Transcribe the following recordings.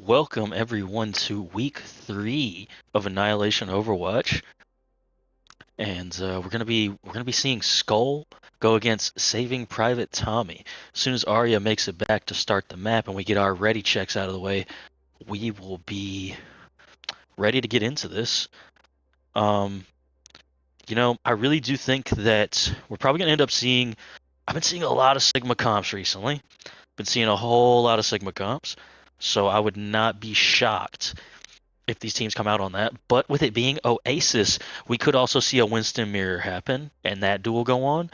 Welcome everyone to week 3 of Annihilation Overwatch, and we're gonna be seeing Skoll go against Saving Private Tommy. As soon as Arya makes it back to start the map and we get our ready checks out of the way, we will be ready to get into this. Um, I really do think that we're probably gonna end up seeing. I've been seeing a lot of Sigma comps recently. Been seeing a whole lot of Sigma comps, so I would not be shocked if these teams come out on that. But with it being Oasis, we could also see a Winston mirror happen and that duel go on.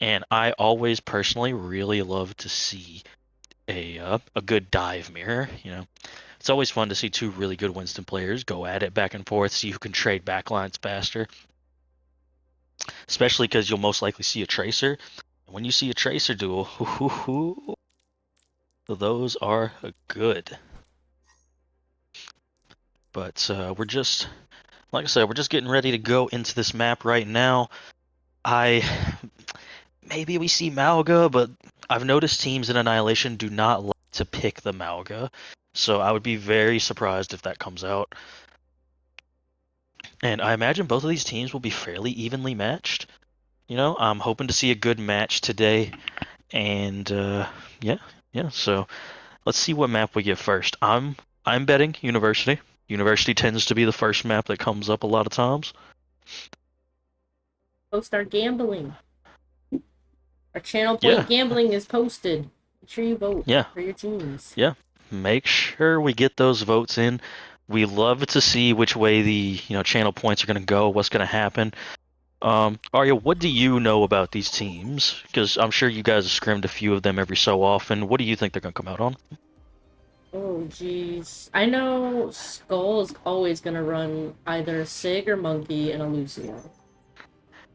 And I always personally really love to see a good dive mirror. It's always fun to see two really good Winston players go at it back and forth, see who can trade backlines faster. Especially because you'll most likely see a tracer. And when you see a tracer duel, those are good. But like I said, we're just getting ready to go into this map right now. Maybe we see Malga, but I've noticed teams in Annihilation do not like to pick the Malga, so I would be very surprised if that comes out. And I imagine both of these teams will be fairly evenly matched. I'm hoping to see a good match today, and yeah. So let's see what map we get first. I'm betting University. University tends to be the first map that comes up a lot of times. Post our gambling. Our channel point gambling is posted. Make sure you vote for your teams. Yeah. Make sure we get those votes in. We love to see which way the channel points are going to go, what's going to happen. Arya, what do you know about these teams? Because I'm sure you guys have scrimmed a few of them every so often. What do you think they're going to come out on? Oh, jeez. I know Skoll is always going to run either Sig or Monkey and a Lucio.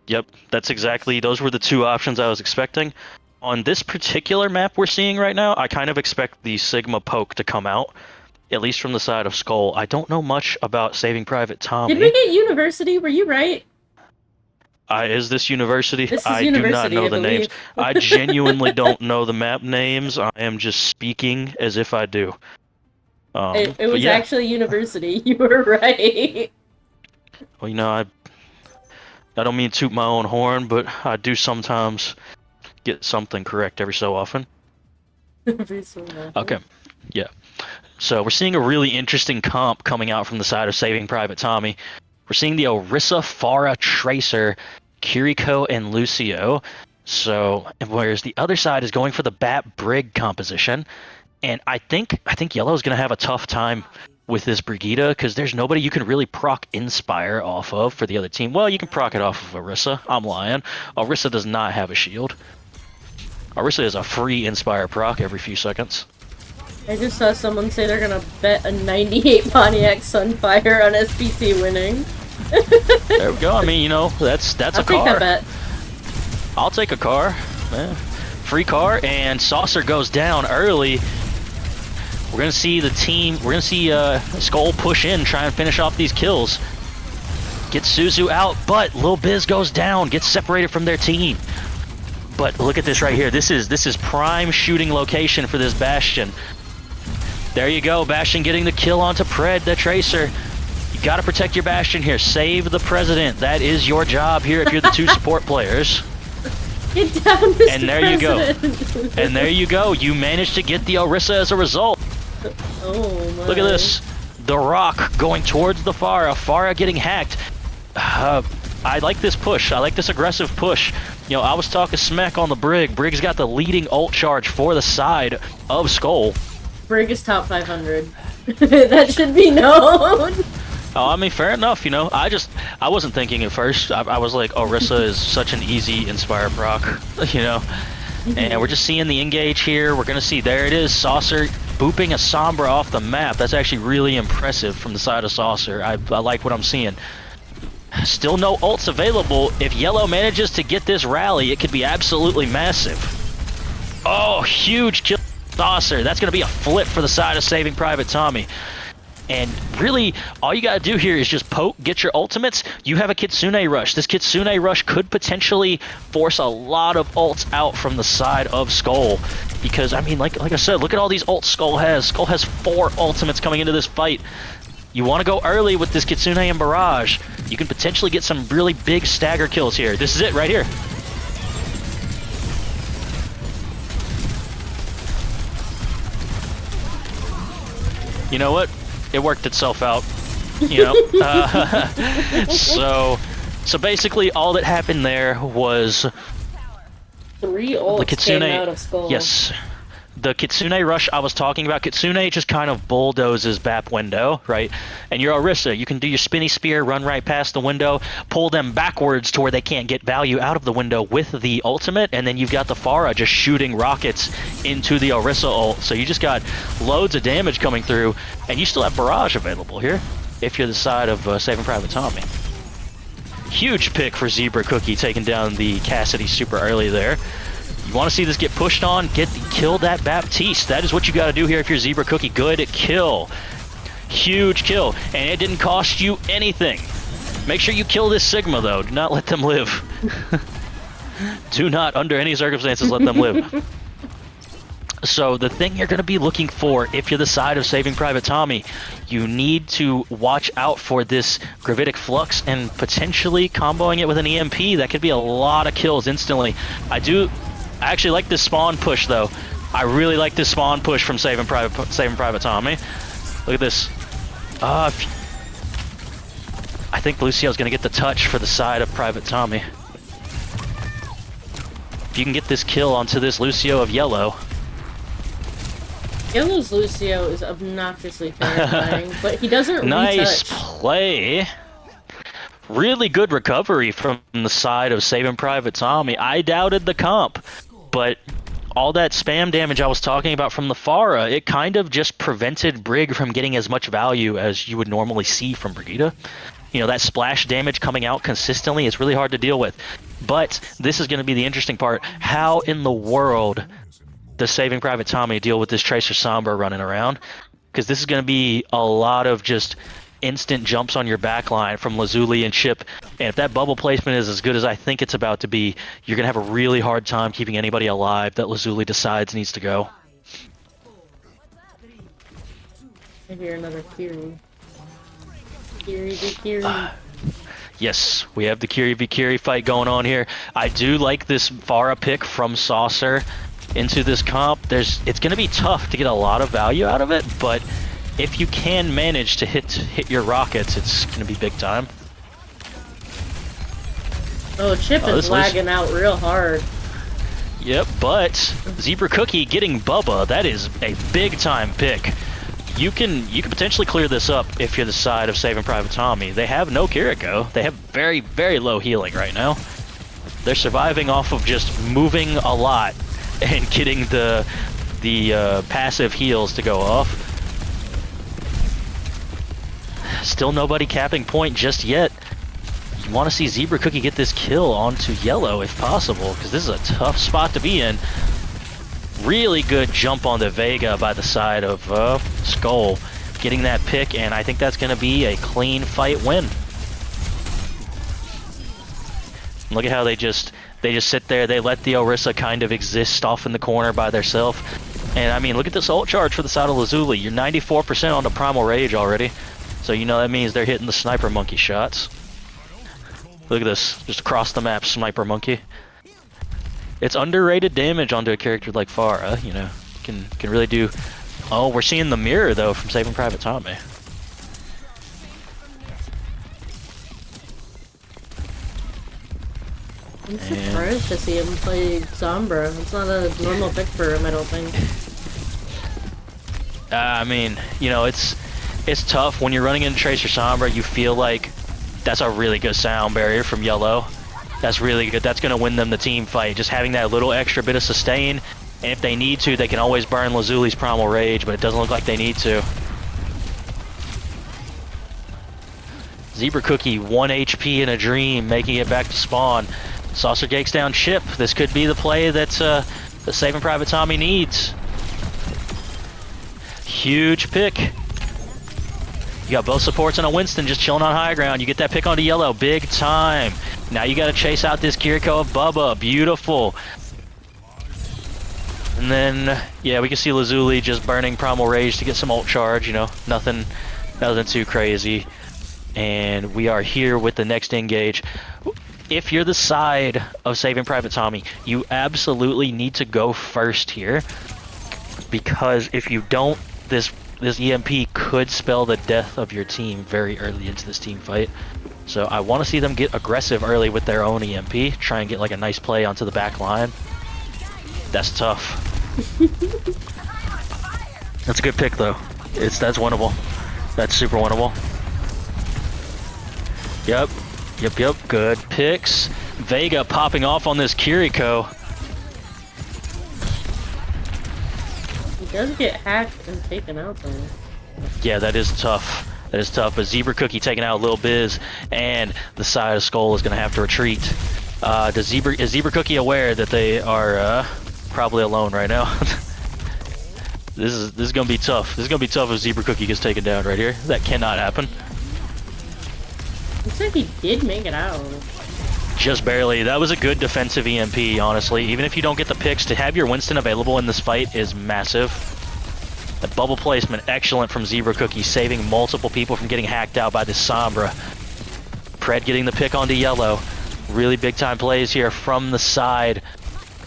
Yep, those were the two options I was expecting. On this particular map we're seeing right now, I kind of expect the Sigma poke to come out, at least from the side of Skoll. I don't know much about Saving Private Tommy. Did we get University? Were you right? Is this University? This is I University, do not know the names. I genuinely don't know the map names. I am just speaking as if I do. It was actually University. You were right. Well, I don't mean to toot my own horn, but I do sometimes get something correct every so often. Okay, yeah. So we're seeing a really interesting comp coming out from the side of Saving Private Tommy. We're seeing the Orisa, Pharah, Tracer, Kiriko, and Lucio. So, whereas the other side is going for the Bat Brig composition, and I think Yellow is going to have a tough time with this Brigida because there's nobody you can really proc Inspire off of for the other team. Well, you can proc it off of Orisa. I'm lying. Orisa does not have a shield. Orisa is a free Inspire proc every few seconds. I just saw someone say they're gonna bet a 98 Pontiac Sunfire on SPT winning. There we go. I mean, that's I'll a car. I'll take that bet. I'll take a car. Free car, and Saucer goes down early. We're gonna see Skoll push in, try and finish off these kills. Get Suzu out, but Lil Biz goes down, gets separated from their team. But look at this right here. This is prime shooting location for this Bastion. There you go, Bastion getting the kill onto Pred, the Tracer. You gotta protect your Bastion here. Save the President. That is your job here if you're the two support players. Get down, Mr. And there President. you go. And there you go. You managed to get the Orisa as a result. Oh my. Look at this. The Rock going towards the Pharah. Pharah getting hacked. I like this push. I like this aggressive push. I was talking smack on the Brig. Brig's got the leading ult charge for the side of Skoll. Brig is top 500. That should be known. Oh, I mean, fair enough, I wasn't thinking at first. I was like, Orisa is such an easy Inspire proc, And we're just seeing the engage here. We're going to see, there it is, Saucer booping a Sombra off the map. That's actually really impressive from the side of Saucer. I like what I'm seeing. Still no ults available. If Yellow manages to get this rally, it could be absolutely massive. Oh, huge kill Saucer. That's going to be a flip for the side of Saving Private Tommy. And really, all you gotta do here is just poke, get your ultimates. You have a Kitsune Rush. This Kitsune Rush could potentially force a lot of ults out from the side of Skoll. Because, I mean, like I said, look at all these ults Skoll has. Skoll has 4 ultimates coming into this fight. You want to go early with this Kitsune and Barrage. You can potentially get some really big stagger kills here. This is it right here. You know what? It worked itself out, you know. So basically, all that happened there was 3 ults the Kitsune. came out of Skoll. Yes, the Kitsune Rush I was talking about. Kitsune just kind of bulldozes BAP window, right? And your Orisa, you can do your spinny spear, run right past the window, pull them backwards to where they can't get value out of the window with the ultimate, and then you've got the Pharah just shooting rockets into the Orisa ult. So you just got loads of damage coming through, and you still have Barrage available here if you're the side of Saving Private Tommy. Huge pick for Zebra Cookie, taking down the Cassidy super early there. You want to see this get pushed on, kill that Baptiste. That is what you got to do here if you're Zebra Cookie. Good kill. Huge kill. And it didn't cost you anything. Make sure you kill this Sigma, though. Do not let them live. Do not, under any circumstances, let them live. So the thing you're going to be looking for if you're the side of Saving Private Tommy, you need to watch out for this Gravitic Flux and potentially comboing it with an EMP. That could be a lot of kills instantly. I actually like this spawn push, though. I really like this spawn push from Saving Private Tommy. Look at this. I think Lucio's going to get the touch for the side of Private Tommy. If you can get this kill onto this Lucio of yellow. Yellow's Lucio is obnoxiously terrifying, but he doesn't Nice retouch. play. Really good recovery from the side of Saving Private Tommy. I doubted the comp, but all that spam damage I was talking about from the Pharah, it kind of just prevented Brig from getting as much value as you would normally see from Brigitte. You know, that splash damage coming out consistently is really hard to deal with. But this is going to be the interesting part. How in the world does Saving Private Tommy deal with this Tracer Sombra running around? Because this is going to be a lot of just instant jumps on your backline from Lazuli and Chip. And if that bubble placement is as good as I think it's about to be, you're going to have a really hard time keeping anybody alive that Lazuli decides needs to go. I hear another Kiri. Kiri v Kiri. Yes, we have the Kiri v Kiri fight going on here. I do like this Pharah pick from Saucer into this comp. It's going to be tough to get a lot of value out of it, but if you can manage to hit your rockets, it's going to be big time. Oh, Chip is lagging out real hard. Yep, but Zebra Cookie getting Bubba, that is a big time pick. You can potentially clear this up if you're the side of Saving Private Tommy. They have no Kiriko. They have very, very low healing right now. They're surviving off of just moving a lot and getting the passive heals to go off. Still nobody capping point just yet. You want to see Zebra Cookie get this kill onto yellow if possible, because this is a tough spot to be in. Really good jump on the Vega by the side of Skoll, getting that pick, and I think that's going to be a clean fight win. Look at how they just sit there. They let the Orisa kind of exist off in the corner by themselves. And I mean, look at this ult charge for the side of Lazuli. You're 94% on the Primal Rage already. So you know that means they're hitting the Sniper Monkey shots. Look at this, just across the map, Sniper Monkey. It's underrated damage onto a character like Pharah, you know. Can really do... Oh, we're seeing the mirror, though, from Saving Private Tommy. I'm surprised to see him play Sombra. It's not a normal pick for him, I don't think. I mean, you know, it's tough when you're running into Tracer Sombra. You feel like that's a really good sound barrier from Yellow. That's really good. That's going to win them the team fight. Just having that little extra bit of sustain. And if they need to, they can always burn Lazuli's Primal Rage, but it doesn't look like they need to. Zebra Cookie, 1 HP in a dream, making it back to spawn. Saucer Gakes down Chip. This could be the play that Saving Private Tommy needs. Huge pick. You got both supports and a Winston just chilling on high ground. You get that pick onto yellow, big time. Now you got to chase out this Kiriko of Bubba, beautiful. And then, yeah, we can see Lazuli just burning Primal Rage to get some ult charge, you know, nothing too crazy. And we are here with the next engage. If you're the side of Saving Private Tommy, you absolutely need to go first here. Because if you don't, this EMP could spell the death of your team very early into this team fight. So I want to see them get aggressive early with their own EMP, try and get like a nice play onto the back line. That's tough. That's a good pick though. That's winnable. That's super winnable. Yep. Good picks. Vega popping off on this Kiriko. He does get hacked and taken out though. Yeah, that is tough. That is tough. But Zebra Cookie taking out Lil Biz, and the side of Skoll is going to have to retreat. Is Zebra Cookie aware that they are probably alone right now? This is going to be tough. This is going to be tough if Zebra Cookie gets taken down right here. That cannot happen. Looks like he did make it out. Just barely. That was a good defensive EMP, honestly. Even if you don't get the picks, to have your Winston available in this fight is massive. The bubble placement, excellent from Zebra Cookie, saving multiple people from getting hacked out by this Sombra. Pred getting the pick onto yellow. Really big time plays here from the side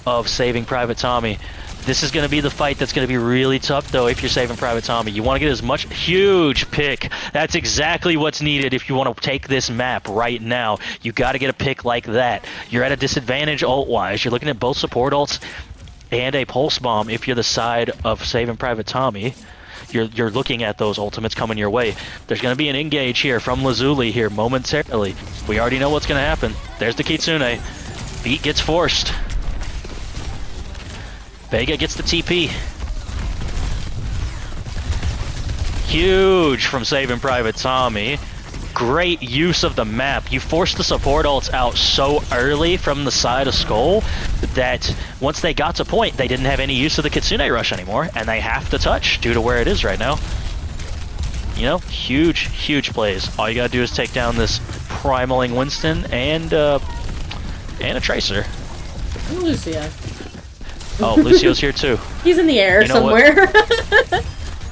of Saving Private Tommy. This is going to be the fight that's going to be really tough, though, if you're Saving Private Tommy. You want to get as much... Huge pick. That's exactly what's needed if you want to take this map right now. You got to get a pick like that. You're at a disadvantage ult-wise. You're looking at both support ults and a pulse bomb if you're the side of Saving Private Tommy. You're looking at those ultimates coming your way. There's going to be an engage here from Lazuli here momentarily. We already know what's going to happen. There's the Kitsune. Beat gets forced. Vega gets the TP. Huge from Saving Private Tommy. Great use of the map. You forced the support ults out so early from the side of Skoll that once they got to point, they didn't have any use of the Kitsune Rush anymore, and they have to touch due to where it is right now. You know, huge plays. All you gotta do is take down this primaling Winston and a Tracer. Lucia. Oh, Lucio's here too. He's in the air you know somewhere.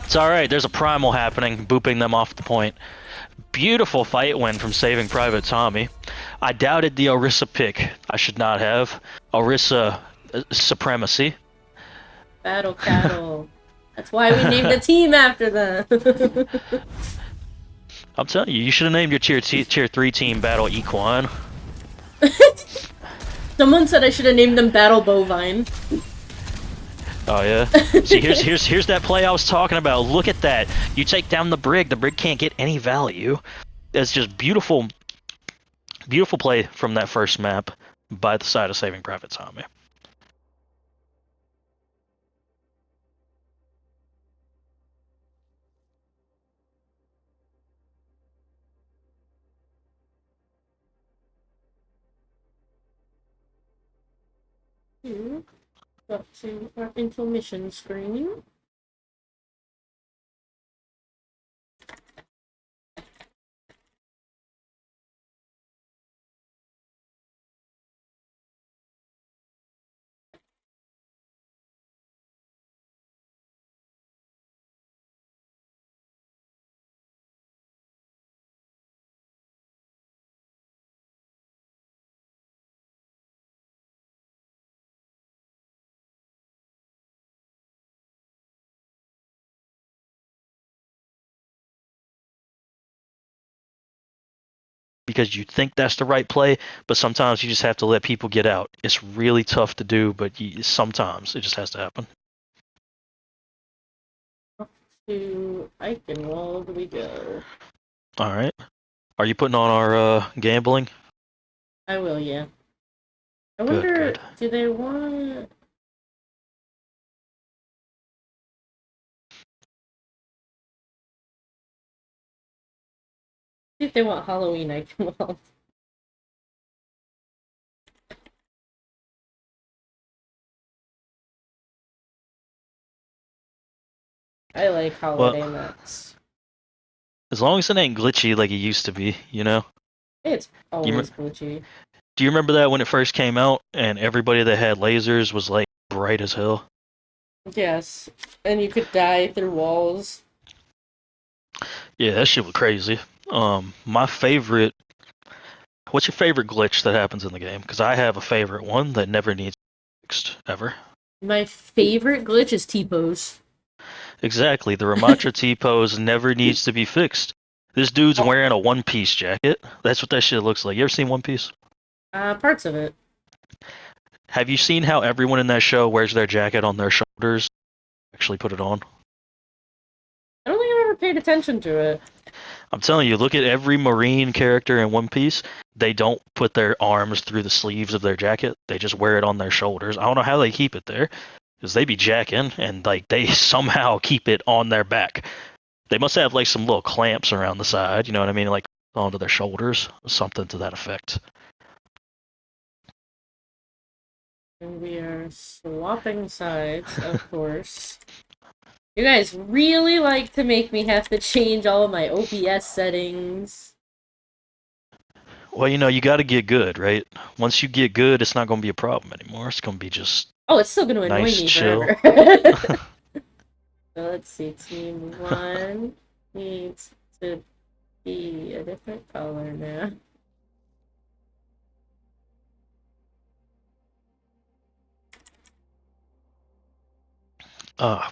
It's alright, there's a primal happening, booping them off the point. Beautiful fight win from Saving Private Tommy. I doubted the Orisa pick. I should not have. Orisa supremacy. Battle cattle. That's why we named a team after them. I'm telling you, you should have named your tier 3 team Battle Equine. Someone said I should have named them Battle Bovine. Oh yeah. See, here's that play I was talking about. Look at that. You take down the brig. The brig can't get any value. It's just beautiful play from that first map by the side of Saving Private Tommy. Got to our intermission screen. Because you think that's the right play, but sometimes you just have to let people get out. It's really tough to do, but sometimes it just has to happen. Off to Eichenwald we go. Alright. Are you putting on our gambling? I will, yeah. I wonder, Good. do they want... See if they want Halloween Eichenwald. I like holiday maps. As long as it ain't glitchy like it used to be, you know? It's Do you, always glitchy. do you remember that when it first came out and everybody that had lasers was like bright as hell? Yes. And you could die through walls. Yeah, that shit was crazy. My favorite. What's your favorite glitch that happens in the game? Because I have a favorite one that never needs fixed ever. My favorite glitch is T-pose. Exactly, the Ramatra T pose never needs to be fixed. This dude's Oh, wearing a One Piece jacket. That's what that shit looks like. You ever seen One Piece? parts of it. Have you seen how everyone in that show wears their jacket on their shoulders? Actually, put it on. I don't think I've ever paid attention to it. I'm telling you, look at every Marine character in One Piece. They don't put their arms through the sleeves of their jacket. They just wear it on their shoulders. I don't know how they keep it there, because they be jacking and like they somehow keep it on their back. They must have like some little clamps around the side. You know what I mean? Like onto their shoulders, something to that effect. And we are swapping sides, of course. You guys really like to make me have to change all of my OBS settings. Well, you know, you got to get good, right? Once you get good, it's not going to be a problem anymore. It's going to be just Oh, it's still going to annoy nice, me chill. forever. So let's see, team one needs to be a different color now.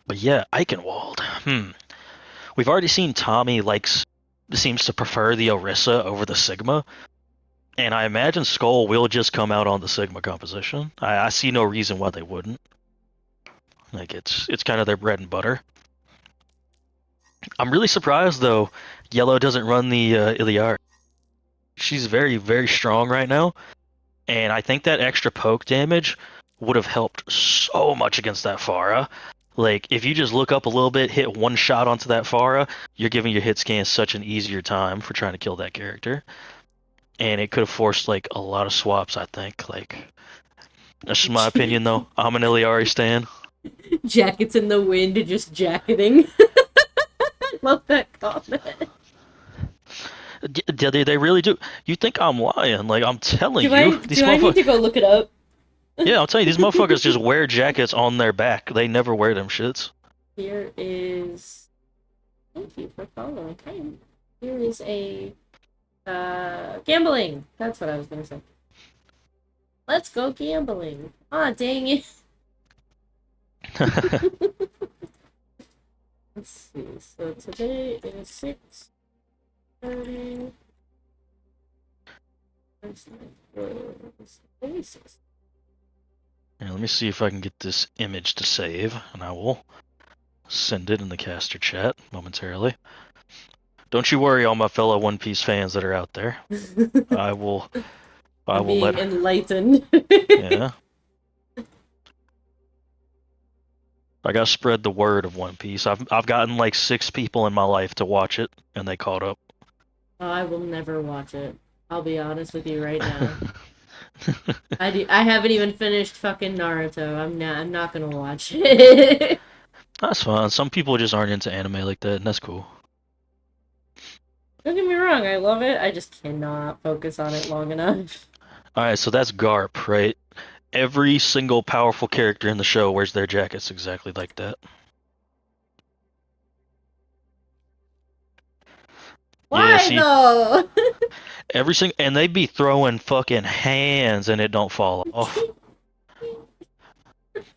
But yeah, Eichenwald. We've already seen Tommy seems to prefer the Orisa over the Sigma, and I imagine Skoll will just come out on the Sigma composition. I see no reason why they wouldn't. Like it's kind of their bread and butter. I'm really surprised though. Yellow doesn't run the Iliar. She's very very strong right now, and I think that extra poke damage would have helped so much against that Pharah. Like if you just look up a little bit, hit one shot onto that Pharah, you're giving your hit scan such an easier time for trying to kill that character. And it could have forced like a lot of swaps, I think. Like that's just my opinion though. I'm an Iliari stan. Jackets in the wind, just jacketing. I love that comment. They really do. You think I'm lying? Like I'm telling Do you, I these do I need motherfuckers. to go look it up? Yeah, I'll tell you, these motherfuckers just wear jackets on their back. They never wear them shits. Here is. Thank you for following. Hey, here is a gambling. That's what I was gonna say. Let's go gambling. Ah, dang it. Let's see. So today is 6:30. Only 6. Here, let me see if I can get this image to save, and I will send it in the caster chat momentarily. Don't you worry, all my fellow One Piece fans that are out there. I will. I I'm will being let. enlightened. Yeah. I gotta spread the word of One Piece. I've gotten like 6 people in my life to watch it, and they caught up. Oh, I will never watch it. I'll be honest with you right now. I haven't even finished fucking Naruto. I'm not gonna watch it. That's fine. Some people just aren't into anime like that, and that's cool. Don't get me wrong, I love it. I just cannot focus on it long enough. All right, so that's Garp, right? Every single powerful character in the show wears their jackets exactly like that. Yeah, Why see, though? every single, and they be throwing fucking hands and it don't fall off.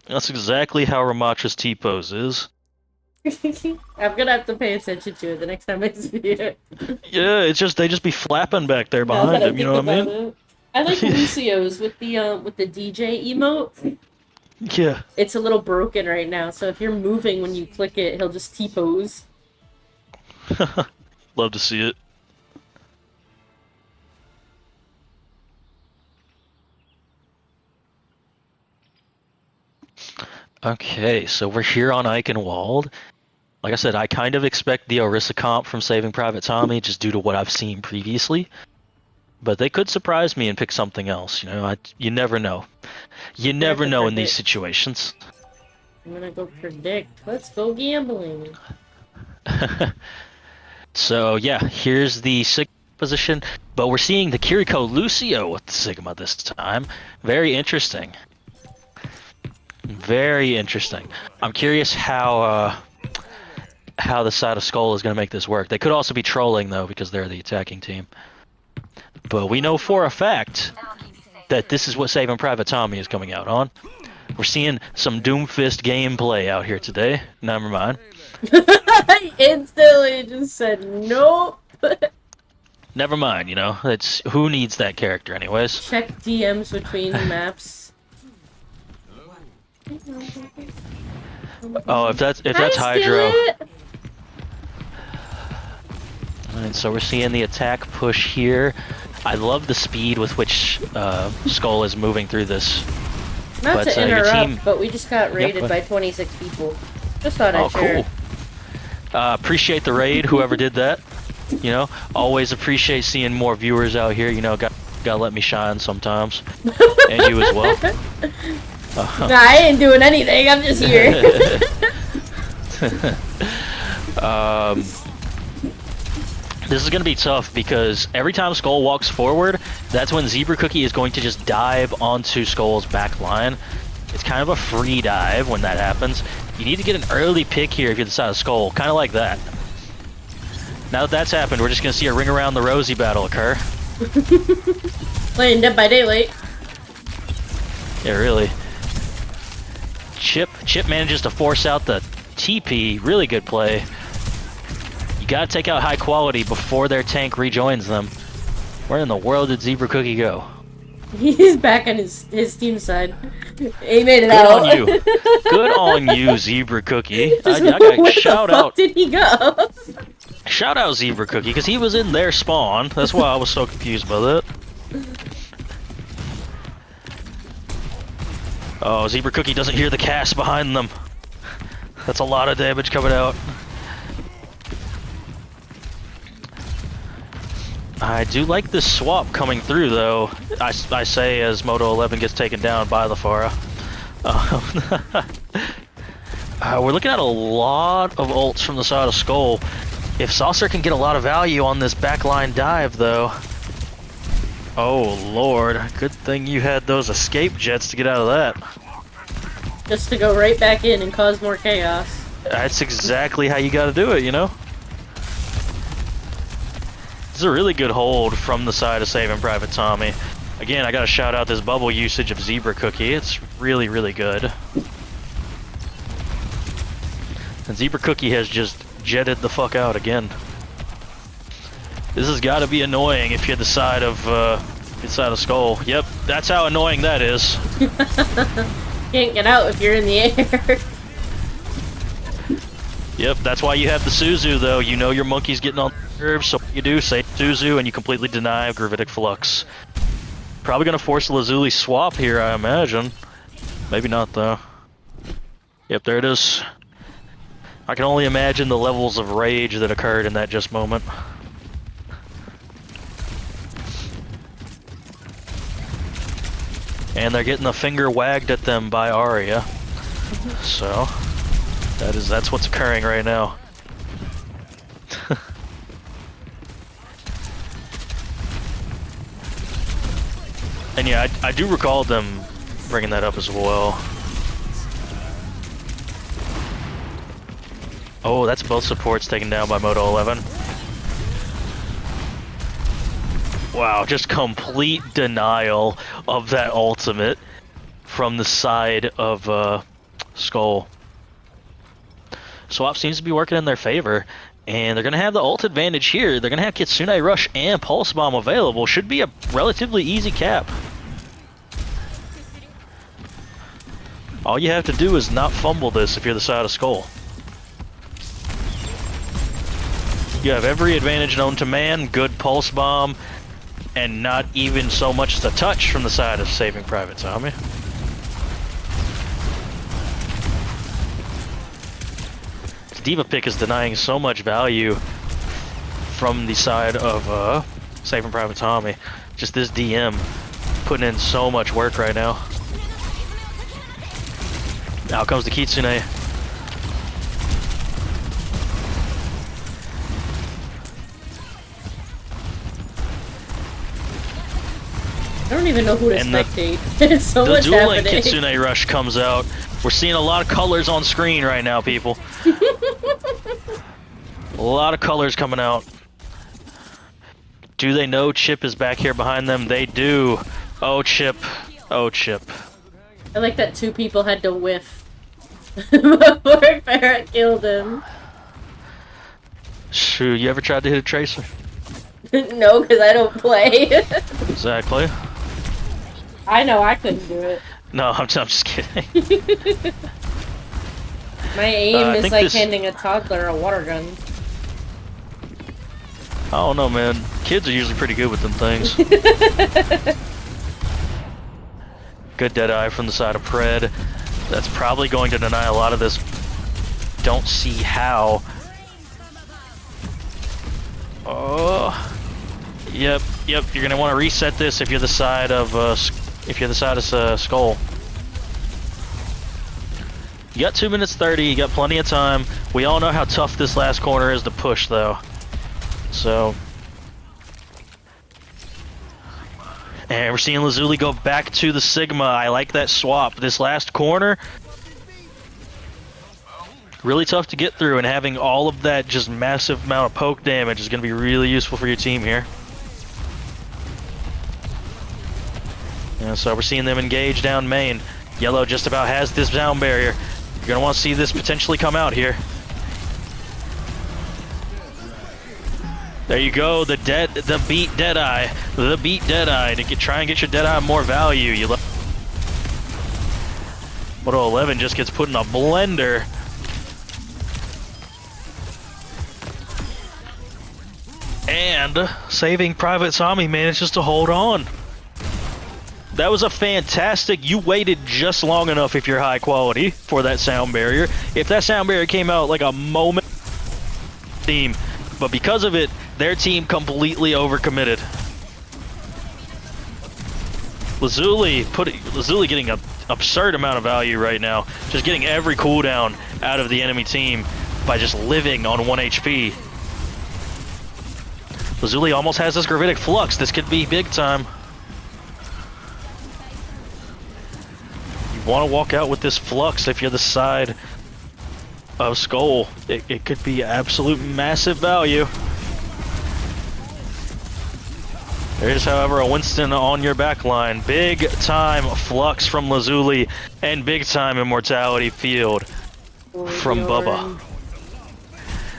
That's exactly how Ramatra's T-pose is. I'm gonna have to pay attention to it the next time I see it. Yeah, it's just they just be flapping back there Now that behind I him. You think know what about I it, I like mean? Lucio's with the DJ emote. Yeah. It's a little broken right now, so if you're moving when you click it, he'll just T-pose. Love to see it. Okay, so we're here on Eichenwald. Like I said, I kind of expect the Orisa comp from Saving Private Tommy just due to what I've seen previously. But they could surprise me and pick something else. You know, you never know. You I'm gonna have never to know in these predict. situations. I'm gonna go predict. Let's go gambling. So yeah, here's the Sigma position, but we're seeing the Kiriko Lucio with the Sigma this time. Very interesting. Very interesting. I'm curious how the side of Skoll is going to make this work. They could also be trolling though because they're the attacking team. But we know for a fact that this is what Saving Private Tommy is coming out on. We're seeing some Doomfist gameplay out here today. Never mind. I instantly just said nope. Never mind, you know. It's who needs that character anyways. Check DMs between maps. Oh, if that's Hi, Hydro. Skillet! Alright, so we're seeing the attack push here. I love the speed with which Skoll is moving through this. Not But, to your interrupt, team- but we just got raided but- by 26 people. Just thought Oh, I'd share. cool. Appreciate the raid, whoever did that. You know, always appreciate seeing more viewers out here. You know, gotta let me shine sometimes, and you as well. Nah, I ain't doing anything. I'm just here. This is going to be tough because every time Skoll walks forward, that's when Zebra Cookie is going to just dive onto Skoll's back line. It's kind of a free dive when that happens. You need to get an early pick here if you're the side of Skoll, kind of like that. Now that that's happened, we're just going to see a ring around the rosy battle occur. Playing Dead by Daylight. Yeah, really. Chip manages to force out the TP. Really good play. You gotta take out high quality before their tank rejoins them. Where in the world did Zebra Cookie go? He's back on his team side. He made it Good out. on you. Good on you, Zebra Cookie. Just, I got where shout the fuck out. did he go? Shout out Zebra Cookie because he was in their spawn. That's why I was so confused by that. Oh, Zebra Cookie doesn't hear the cast behind them. That's a lot of damage coming out. I do like this swap coming through, though. I say as Moto 11 gets taken down by the Pharah. We're looking at a lot of ults from the side of Skoll. If Saucer can get a lot of value on this backline dive, though. Oh, Lord. Good thing you had those escape jets to get out of that. Just to go right back in and cause more chaos. That's exactly how you gotta do it, you know? This is a really good hold from the side of Saving Private Tommy. Again, I gotta shout out this bubble usage of Zebra Cookie. It's really, really good. And Zebra Cookie has just jetted the fuck out again. This has gotta be annoying if you're the side of Skoll. Yep, that's how annoying that is. Can't get out if you're in the air. Yep, that's why you have the Suzu, though. You know your monkey's getting on the nerves, so what you do, say Suzu, and you completely deny Gravitic Flux. Probably gonna force a Lazuli swap here, I imagine. Maybe not, though. Yep, there it is. I can only imagine the levels of rage that occurred in that just moment. And they're getting the finger wagged at them by Arya. So... That's what's occurring right now. And yeah, I do recall them bringing that up as well. Oh, that's both supports taken down by Moto 11. Wow, just complete denial of that ultimate from the side of Skoll. Swap seems to be working in their favor, and they're going to have the ult advantage here. They're going to have Kitsune Rush and Pulse Bomb available. Should be a relatively easy cap. All you have to do is not fumble this if you're the side of Skoll. You have every advantage known to man, good Pulse Bomb, and not even so much as a touch from the side of Saving Private Tommy. Diva pick is denying so much value from the side of Saving Private Tommy. Just this DM putting in so much work right now. Now comes the Kitsune. I don't even know who to And spectate. There's so the much dueling happening. Kitsune Rush comes out. We're seeing a lot of colors on screen right now, people. A lot of colors coming out. Do they know Chip is back here behind them? They do. Oh, Chip. Oh, Chip. I like that 2 people had to whiff before Barrett killed him. Shoot, you ever tried to hit a Tracer? No, because I don't play. Exactly. I know I couldn't do it. No, I'm just kidding. My aim I is think like this- handing a toddler a water gun. I don't know, man. Kids are usually pretty good with them things. Good Deadeye from the side of Pred. That's probably going to deny a lot of this. Don't see how. Oh. Yep. You're gonna want to reset this if you're the side of Skoll. You got 2 minutes 30. You got plenty of time. We all know how tough this last corner is to push, though. So. And we're seeing Lazuli go back to the Sigma. I like that swap. This last corner, really tough to get through, and having all of that just massive amount of poke damage is going to be really useful for your team here. And so we're seeing them engage down main. Yellow just about has this down barrier. You're going to want to see this potentially come out here. There you go, the beat Deadeye to try and get your Deadeye more value. Moto 11 just gets put in a blender. And saving Private Tommy manages to hold on. That was a fantastic. You waited just long enough if you're high quality for that sound barrier. If that sound barrier came out like a moment, team, but because of it, their team completely overcommitted. Lazuli getting an absurd amount of value right now. Just getting every cooldown out of the enemy team by just living on 1 HP. Lazuli almost has this Gravitic Flux. This could be big time. You want to walk out with this Flux if you're the side of Skoll. It could be absolute massive value. There is, however, a Winston on your back line. Big time Flux from Lazuli and big time Immortality Field from Bubba.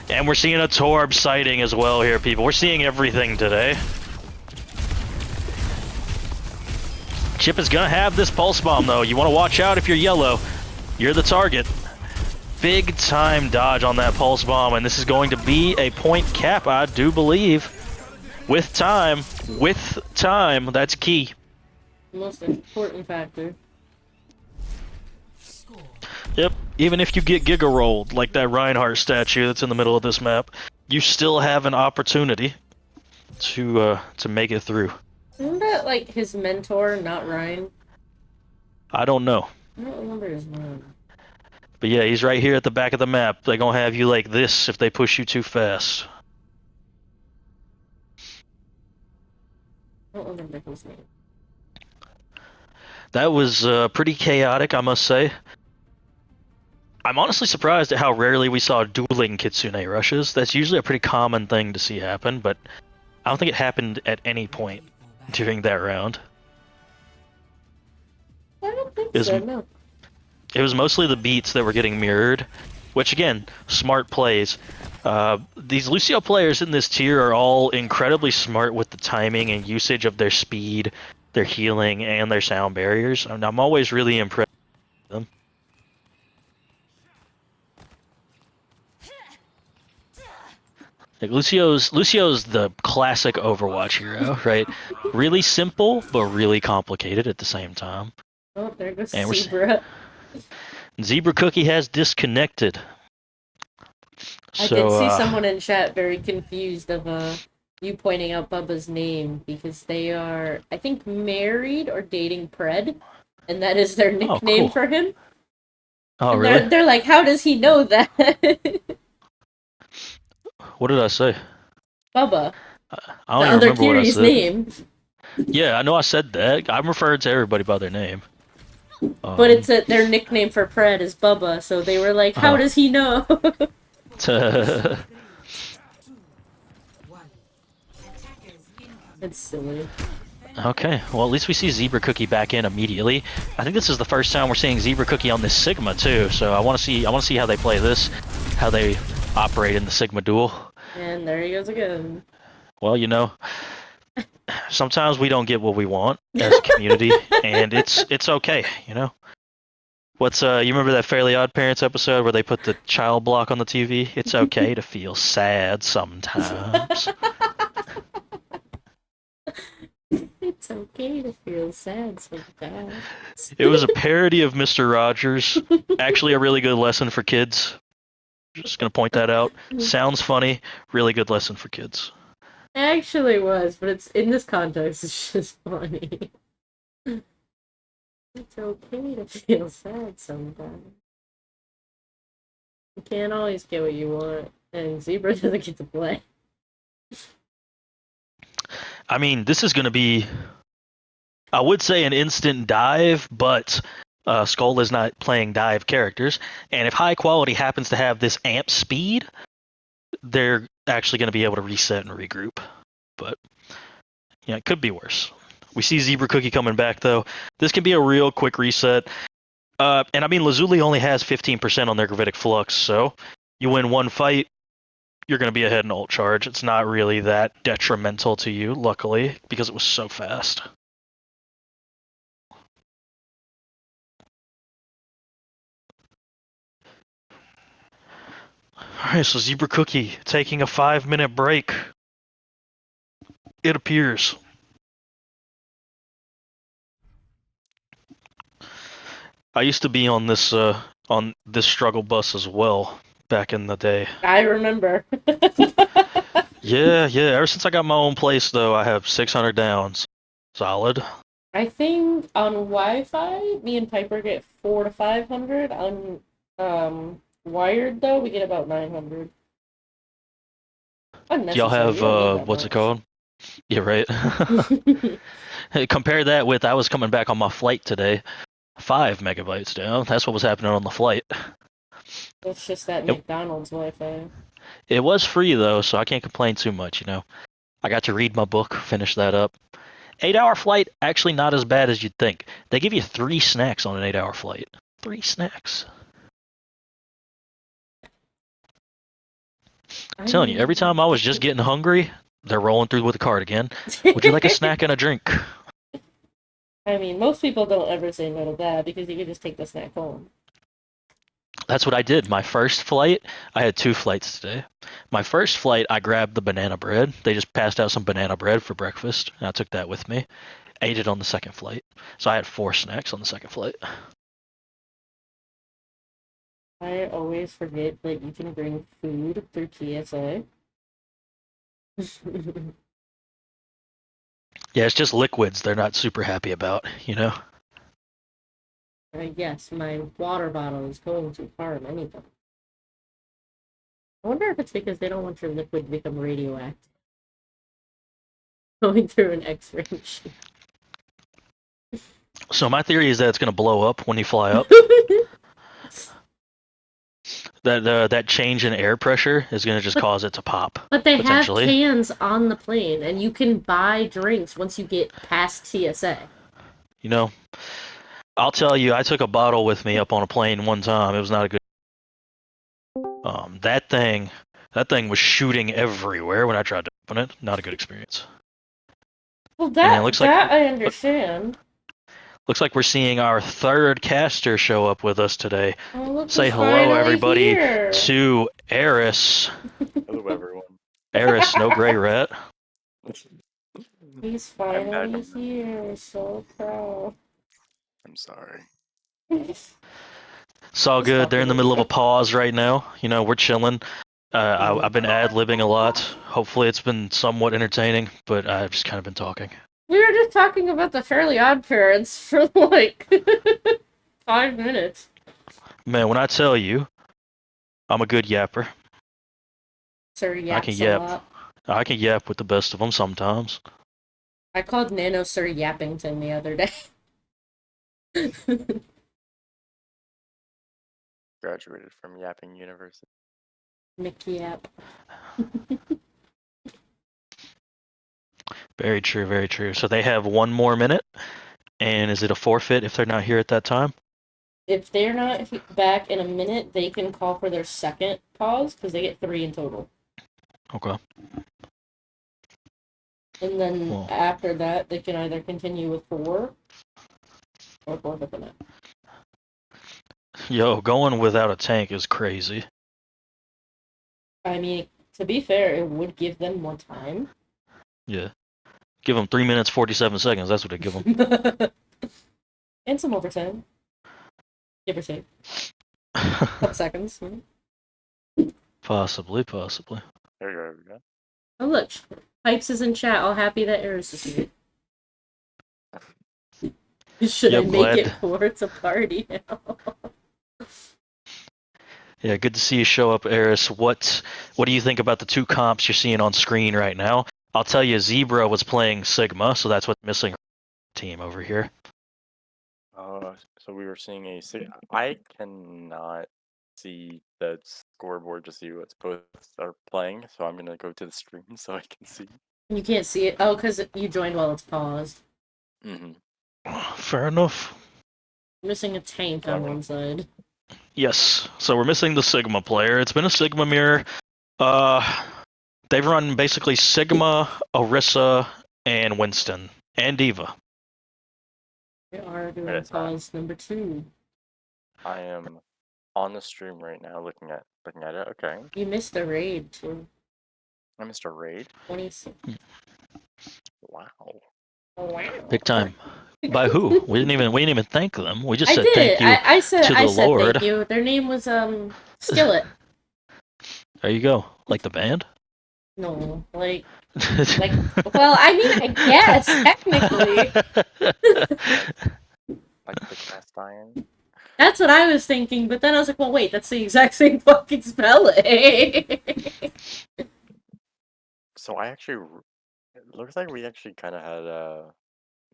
And we're seeing a Torb sighting as well here, people. We're seeing everything today. Chip is gonna have this Pulse Bomb, though. You want to watch out if you're yellow. You're the target. Big time dodge on that Pulse Bomb, and this is going to be a point cap, I do believe. With time, that's key. The most important factor. Yep, even if you get Giga rolled, like that Reinhardt statue that's in the middle of this map, you still have an opportunity to make it through. Isn't that like his mentor, not Ryan? I don't know. I don't remember his name. But yeah, he's right here at the back of the map. They're gonna have you like this if they push you too fast. I don't remember his name. That was pretty chaotic, I must say. I'm honestly surprised at how rarely we saw dueling Kitsune rushes. That's usually a pretty common thing to see happen, but I don't think it happened at any point during that round. I don't think so, no. It was mostly the beats that were getting mirrored, which again, smart plays. These Lucio players in this tier are all incredibly smart with the timing and usage of their speed, their healing, and their sound barriers. And I'm always really impressed with them. Like Lucio's the classic Overwatch hero, right? Really simple, but really complicated at the same time. Oh, there goes And Zebra. Zebra Cookie has disconnected. I did see someone in chat very confused of you pointing out Bubba's name because they are, I think, married or dating Pred, and that is their nickname cool. for him. Oh, and really? They're like, how does he know that? What did I say? Bubba. I don't The even other remember what I Kiri's said. name. Yeah, I know I said that. I'm referring to everybody by their name. But Um, their nickname for Pred is Bubba, so they were like, "How oh. does he know?" It's silly. Okay, well at least we see Zebra Cookie back in immediately. I think this is the first time we're seeing Zebra Cookie on this Sigma too, so I want to see how they play this, how they operate in the Sigma duel. And there he goes again. Well, sometimes we don't get what we want as a community, and it's okay, What's you remember that Fairly Odd Parents episode where they put the child block on the TV? It's okay to feel sad sometimes. It's okay to feel sad sometimes. It was a parody of Mr. Rogers. Actually, a really good lesson for kids. Just gonna point that out. Sounds funny. Really good lesson for kids. Actually was, but it's in this context, it's just funny. It's okay to feel sad sometimes. You can't always get what you want, and Zebra doesn't get to play. I mean, this is gonna be, I would say, an instant dive, but Skoll is not playing dive characters, and if high quality happens to have this amp speed, they're actually going to be able to reset and regroup. But yeah, it could be worse. We see Zebra Cookie coming back though. This can be a real quick reset. And I mean, Lazuli only has 15% on their Gravitic Flux, so you win one fight, you're going to be ahead in ult charge. It's not really that detrimental to you, luckily, because it was so fast. Alright, so Zebra Cookie taking a 5-minute break. It appears. I used to be on this struggle bus as well back in the day. I remember. Yeah. Ever since I got my own place, though, I have 600 downs. Solid. I think on Wi-Fi, me and Piper get 400 to 500. On wired though, we get about 900. Do y'all Unnecessary. have You don't need that what's it much. called? Yeah, right. Compare that with I was coming back on my flight today. 5 megabytes down. That's what was happening on the flight. It's just that It, McDonald's Wi-Fi. it was free though, so I can't complain too much. I got to read my book, finish that up. 8-hour flight, actually not as bad as you'd think. They give you 3 snacks on an 8-hour flight. 3 snacks. I'm I telling you, every mean, time I was just getting hungry, they're rolling through with a cart again. Would you like a snack and a drink? I mean, most people don't ever say no to that because you can just take the snack home. That's what I did. My first flight, I had 2 flights today. My first flight, I grabbed the banana bread. They just passed out some banana bread for breakfast, and I took that with me. Ate it on the second flight. So I had 4 snacks on the second flight. I always forget that you can bring food through TSA. Yeah, it's just liquids they're not super happy about. Yes, my water bottle is going too far in anything. I wonder if it's because they don't want your liquid to become radioactive. Going through an X-ray machine. So my theory is that it's going to blow up when you fly up. That change in air pressure is going to just but, cause it to pop, but they have potentially. cans on the plane, and you can buy drinks once you get past TSA. You know, I'll tell you, I took a bottle with me up on a plane one time. It was not a good. That thing was shooting everywhere when I tried to open it. Not a good experience. Well, And it that I understand. looks like we're seeing our third caster show up with us today. Oh, look Say who's hello, finally everybody, here. to Eris. Hello, everyone. Eris, no gray rat. He's I'm back. finally here. So proud. I'm sorry. It's all Just good. They're in the fucking middle of a with pause right now. We're chilling. I've been ad-libbing a lot. Hopefully it's been somewhat entertaining, but I've just kind of been talking. We were just talking about the Fairly Odd Parents for like 5 minutes. Man, when I tell you, I'm a good yapper. Sir I can yaps a yap. lot. I can yap with the best of them sometimes. I called Nano Sir Yappington the other day. Graduated from Yapping University. Mickey Yap. Very true, very true. So they have 1 more minute, and is it a forfeit if they're not here at that time? If they're not back in a minute, they can call for their second pause because they get 3 in total. Okay. And then Well, after that, they can either continue with 4 or forfeit the match. yo, going without a tank is crazy. I mean, to be fair, it would give them more time. Yeah. Give them 3 minutes 47 seconds. That's what they give them. And some overtime. Give or take. Couple seconds. Possibly. There we go. Oh, look. Pipes is in chat, all happy that Eris is here. Should I make it 4? It's a party now. Yeah, good to see you show up, Eris. What do you think about the 2 comps you're seeing on screen right now? I'll tell you, Zebra was playing Sigma, so that's what's missing team over here. So we were seeing I cannot see the scoreboard to see what both are playing, so I'm gonna go to the stream so I can see. You can't see it? Oh, because you joined while it's paused. Fair enough. Missing a tank on one side. Yes, so we're missing the Sigma player. It's been a Sigma mirror. They've run basically Sigma, Orisa, and Winston, and Diva. We are doing pause number 2. I am on the stream right now, looking at it. Okay. You missed a raid too. I missed a raid. 26. Wow. Oh, wow. Big time. By who? We didn't even thank them. We just said did. thank you I said to the Lord. Thank you. Their name was Skillet. There you go. Like the band? No, like well, I mean, I guess technically. Like the cast iron. That's what I was thinking, but then I was like, well, wait, that's the exact same fucking spelling. So it looks like we actually kind of had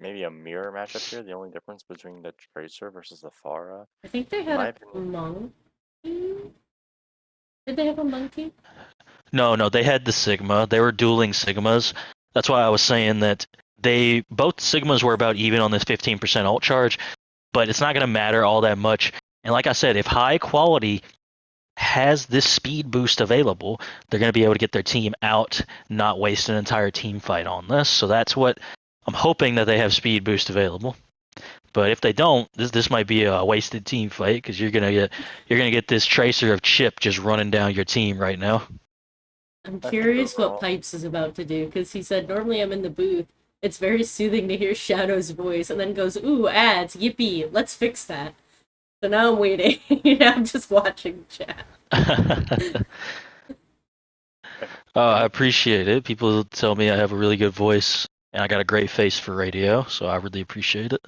maybe a mirror matchup here. The only difference between the Tracer versus the Pharah. I think they had a monkey. Did they have a monkey? No, they had the Sigma. They were dueling Sigmas. That's why I was saying that both Sigmas were about even on this 15% ult charge, but it's not going to matter all that much. And like I said, if high quality has this speed boost available, they're going to be able to get their team out, not waste an entire team fight on this. So that's what I'm hoping, that they have speed boost available. But if they don't, this might be a wasted team fight, because you're gonna get this Tracer of Chip just running down your team right now. I'm curious what Pipes is about to do, because he said, normally I'm in the booth. It's very soothing to hear Shadow's voice, and then goes, ooh, ads, yippee, let's fix that. So now I'm waiting. I'm just watching chat. I appreciate it. People tell me I have a really good voice, and I got a great face for radio, so I really appreciate it.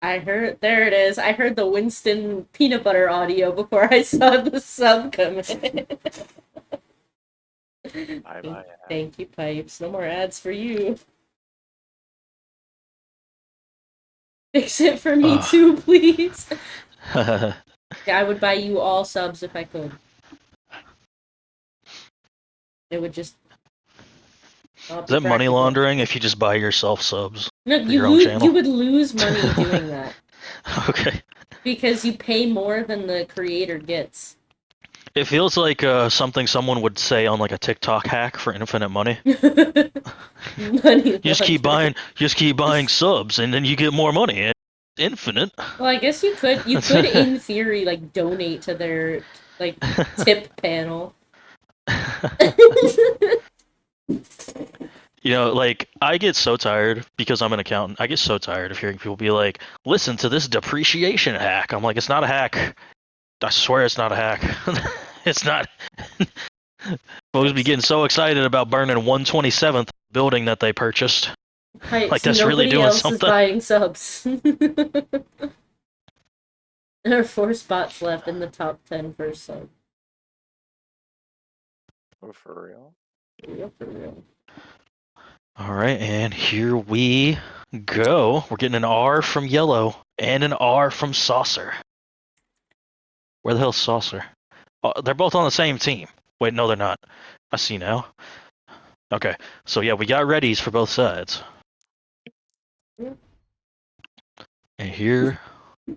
There it is. I heard the Winston peanut butter audio before I saw the sub come in. Bye. Thank you, Pipes. No more ads for you. Fix it for me too, please. Yeah, I would buy you all subs if I could. It would just... Is that money laundering if you just buy yourself subs? No, you would lose money doing that. Okay. Because you pay more than the creator gets. It feels like something someone would say on like a TikTok hack for infinite money. Money just keep buying subs, and then you get more money. It's infinite. Well, I guess you could in theory like donate to their like tip panel. You know, like, I get so tired, because I'm an accountant, I get so tired of hearing people be like, listen to this depreciation hack. I'm like, it's not a hack. I swear it's not a hack. It's not. Folks be getting so excited about burning 1/27th building that they purchased. Like that's really doing something. Nobody else is buying subs. There are 4 spots left in the top 10 for sub. Oh, for real? Yeah, for real. All right, and here we go. We're getting an R from Yellow and an R from Saucer. Where the hell's Saucer? Oh, they're both on the same team. Wait, no, they're not. I see now. Okay, so yeah, we got readies for both sides. Yeah. And here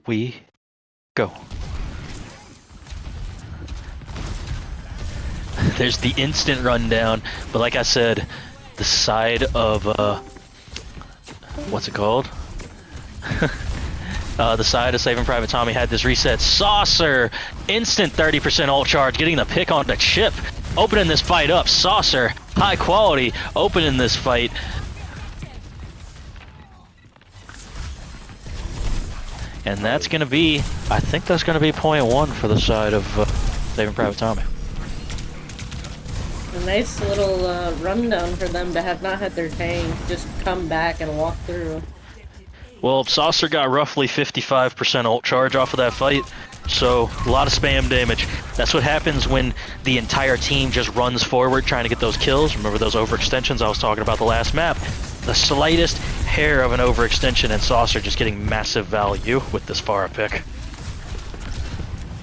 we go. There's the instant rundown, but like I said, the side of what's it called? The side of Saving Private Tommy had this reset. Saucer, instant 30% ult charge, getting the pick on the chip, opening this fight up. Saucer, high quality, opening this fight. And that's going to be, I think that's going to be point one for the side of Saving Private Tommy. A nice little rundown for them to have not had their tank just come back and walk through. Well, Saucer got roughly 55% ult charge off of that fight, so a lot of spam damage. That's what happens when the entire team just runs forward trying to get those kills. Remember those overextensions I was talking about the last map? The slightest hair of an overextension and Saucer just getting massive value with this Pharah pick.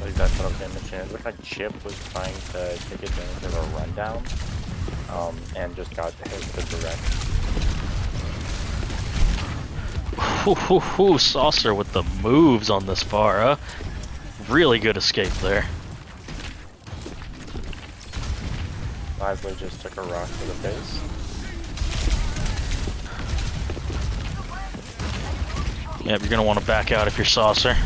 Like that's what I was gonna mention. It looked like Chip was trying to take advantage of a rundown, and just got hit with the direct. Saucer with the moves on this Pharah. Really good escape there. Leslie just took a rock to the face. Yep, you're gonna want to back out if you're Saucer.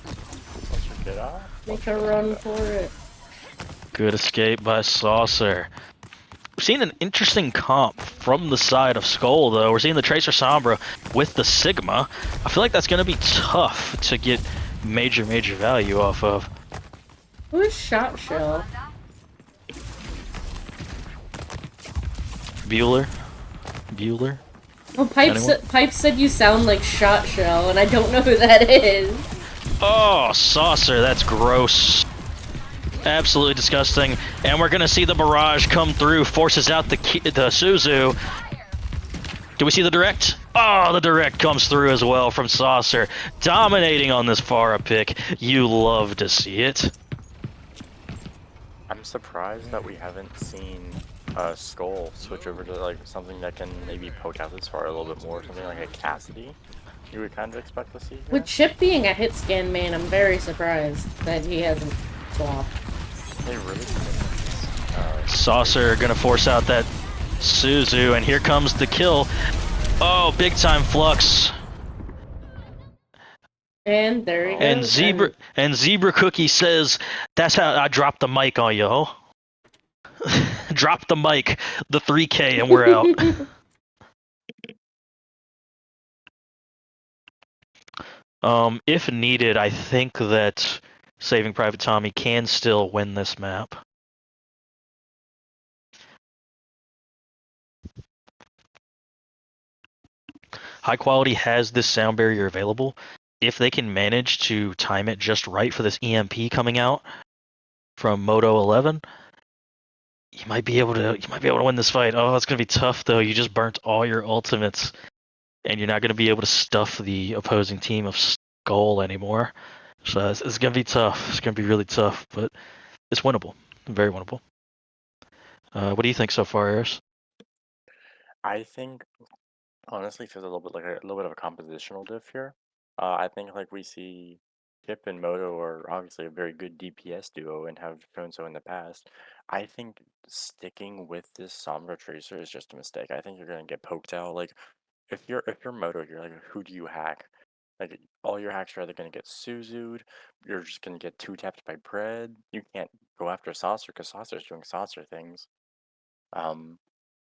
Saucer get off. Make a run for it. Good escape by Saucer. We're seeing an interesting comp from the side of Skoll, though. We're seeing the Tracer Sombra with the Sigma. I feel like that's going to be tough to get major value off of. Who's Shot Shell? Bueller? Oh, Pipe said you sound like Shot Shell, and I don't know who that is. Oh, Saucer, that's gross. Absolutely disgusting. And we're going to see the barrage come through, forces out the Suzu. Do we see the direct? Oh, the direct comes through as well from Saucer. Dominating on this Pharah pick. You love to see it. I'm surprised that we haven't seen Skoll switch over to like something that can maybe poke out this far a little bit more, something like a Cassidy. You would kind of expect to see here. With Chip being a hit scan main, I'm very surprised that he hasn't swapped. They really Saucer gonna force out that Suzu, and here comes the kill. Oh, big time flux. And there he goes. And Zebra Cookie says, "That's how I dropped the mic on you." Drop the mic, the 3K, and we're out. If needed, I think that Saving Private Tommy can still win this map. High Quality has this sound barrier available. If they can manage to time it just right for this EMP coming out from Moto 11, you might be able to win this fight. Oh, it's gonna be tough though. You just burnt all your ultimates, and you're not gonna be able to stuff the opposing team of Skoll anymore. So it's gonna be tough. It's gonna be really tough, but it's winnable. Very winnable. What do you think so far, Eris? I think honestly feels a little bit like a little bit of a compositional diff here. I think like we see Chip and Moto are obviously a very good DPS duo and have shown so in the past. I think sticking with this Sombra Tracer is just a mistake. I think you're gonna get poked out. Like if you're Moto here, like who do you hack? Like all your hacks are either gonna get Suzu'd, you're just gonna get two tapped by Pred. You can't go after Saucer because Saucer's doing Saucer things. Um,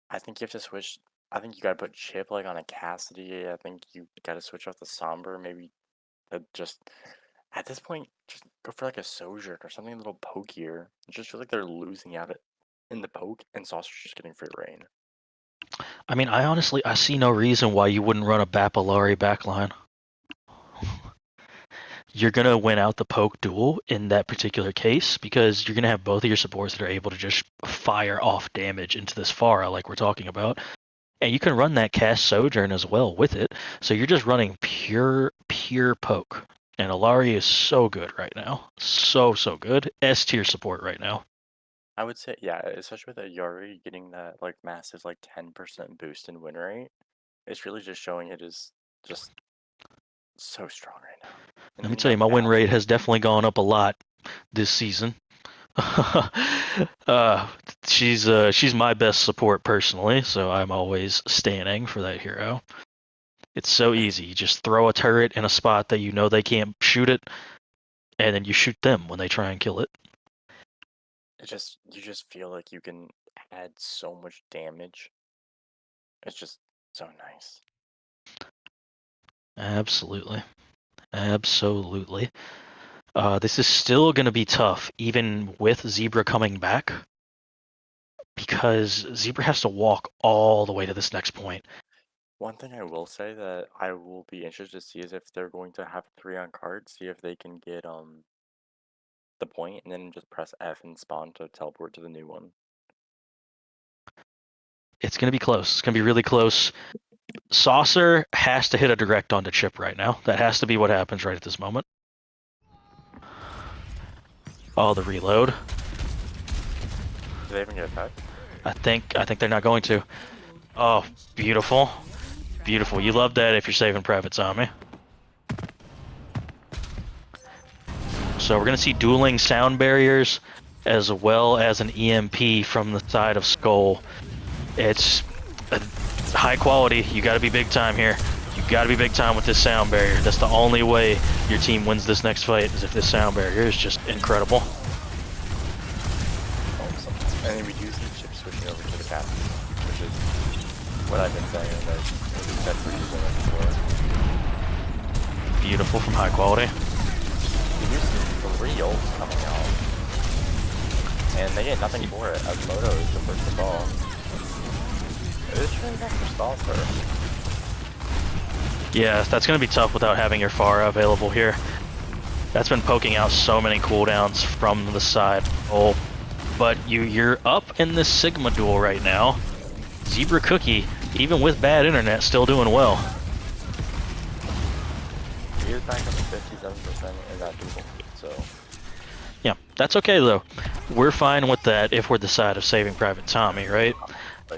I think you have to switch. I think you gotta put Chip like on a Cassidy. I think you gotta switch off the Somber. Maybe just at this point, just go for like a Sojourn or something a little pokier. It just feels like they're losing out in the poke, and Saucer's just getting free reign. I mean, I see no reason why you wouldn't run a Bapalari backline. you're gonna win out the poke duel in that particular case because you're gonna have both of your supports that are able to just fire off damage into this Pharah like we're talking about. And you can run that cast Sojourn as well with it. So you're just running pure poke. And Alari is so good right now. So good. S tier support right now. I would say, yeah, especially with Yari getting that like massive like 10% boost in win rate, it's really just showing it is just so strong right now. And Let me then tell you, my win rate has definitely gone up a lot this season. She's my best support personally, so I'm always standing for that hero. It's so easy. You just throw a turret in a spot that you know they can't shoot it, and then you shoot them when they try and kill it. You just feel like you can add so much damage. It's just so nice. Absolutely. This is still going to be tough, even with Zebra coming back, because Zebra has to walk all the way to this next point. One thing I will say that I will be interested to see is if they're going to have 3 on card, see if they can get the point and then just press F and spawn to teleport to the new one. It's going to be close. It's going to be really close. Saucer has to hit a direct onto Chip right now. That has to be what happens right at this moment. Oh, the reload. Do they even get attacked? I think they're not going to. Oh, beautiful. Beautiful. You love that if you're saving Private Zombie. So we're going to see dueling sound barriers as well as an EMP from the side of Skoll. It's high quality. You got to be big time here. You got to be big time with this sound barrier. That's the only way your team wins this next fight, is if this sound barrier is just incredible. Awesome. And then we do see Chip switching over to the captain, which is what I've been saying, and that's what he's doing before. Beautiful from high quality. We do see 3 ults coming out, and they get nothing for it, as Moto is the first to fall. It's really tough for Stalker. Yeah, that's going to be tough without having your Pharah available here. That's been poking out so many cooldowns from the side. Oh, but you're up in this Sigma duel right now. Zebra Cookie, even with bad internet, still doing well. He is back up to 57% in that duel, so... Yeah, that's okay though. We're fine with that if we're the side of saving Private Tommy, right?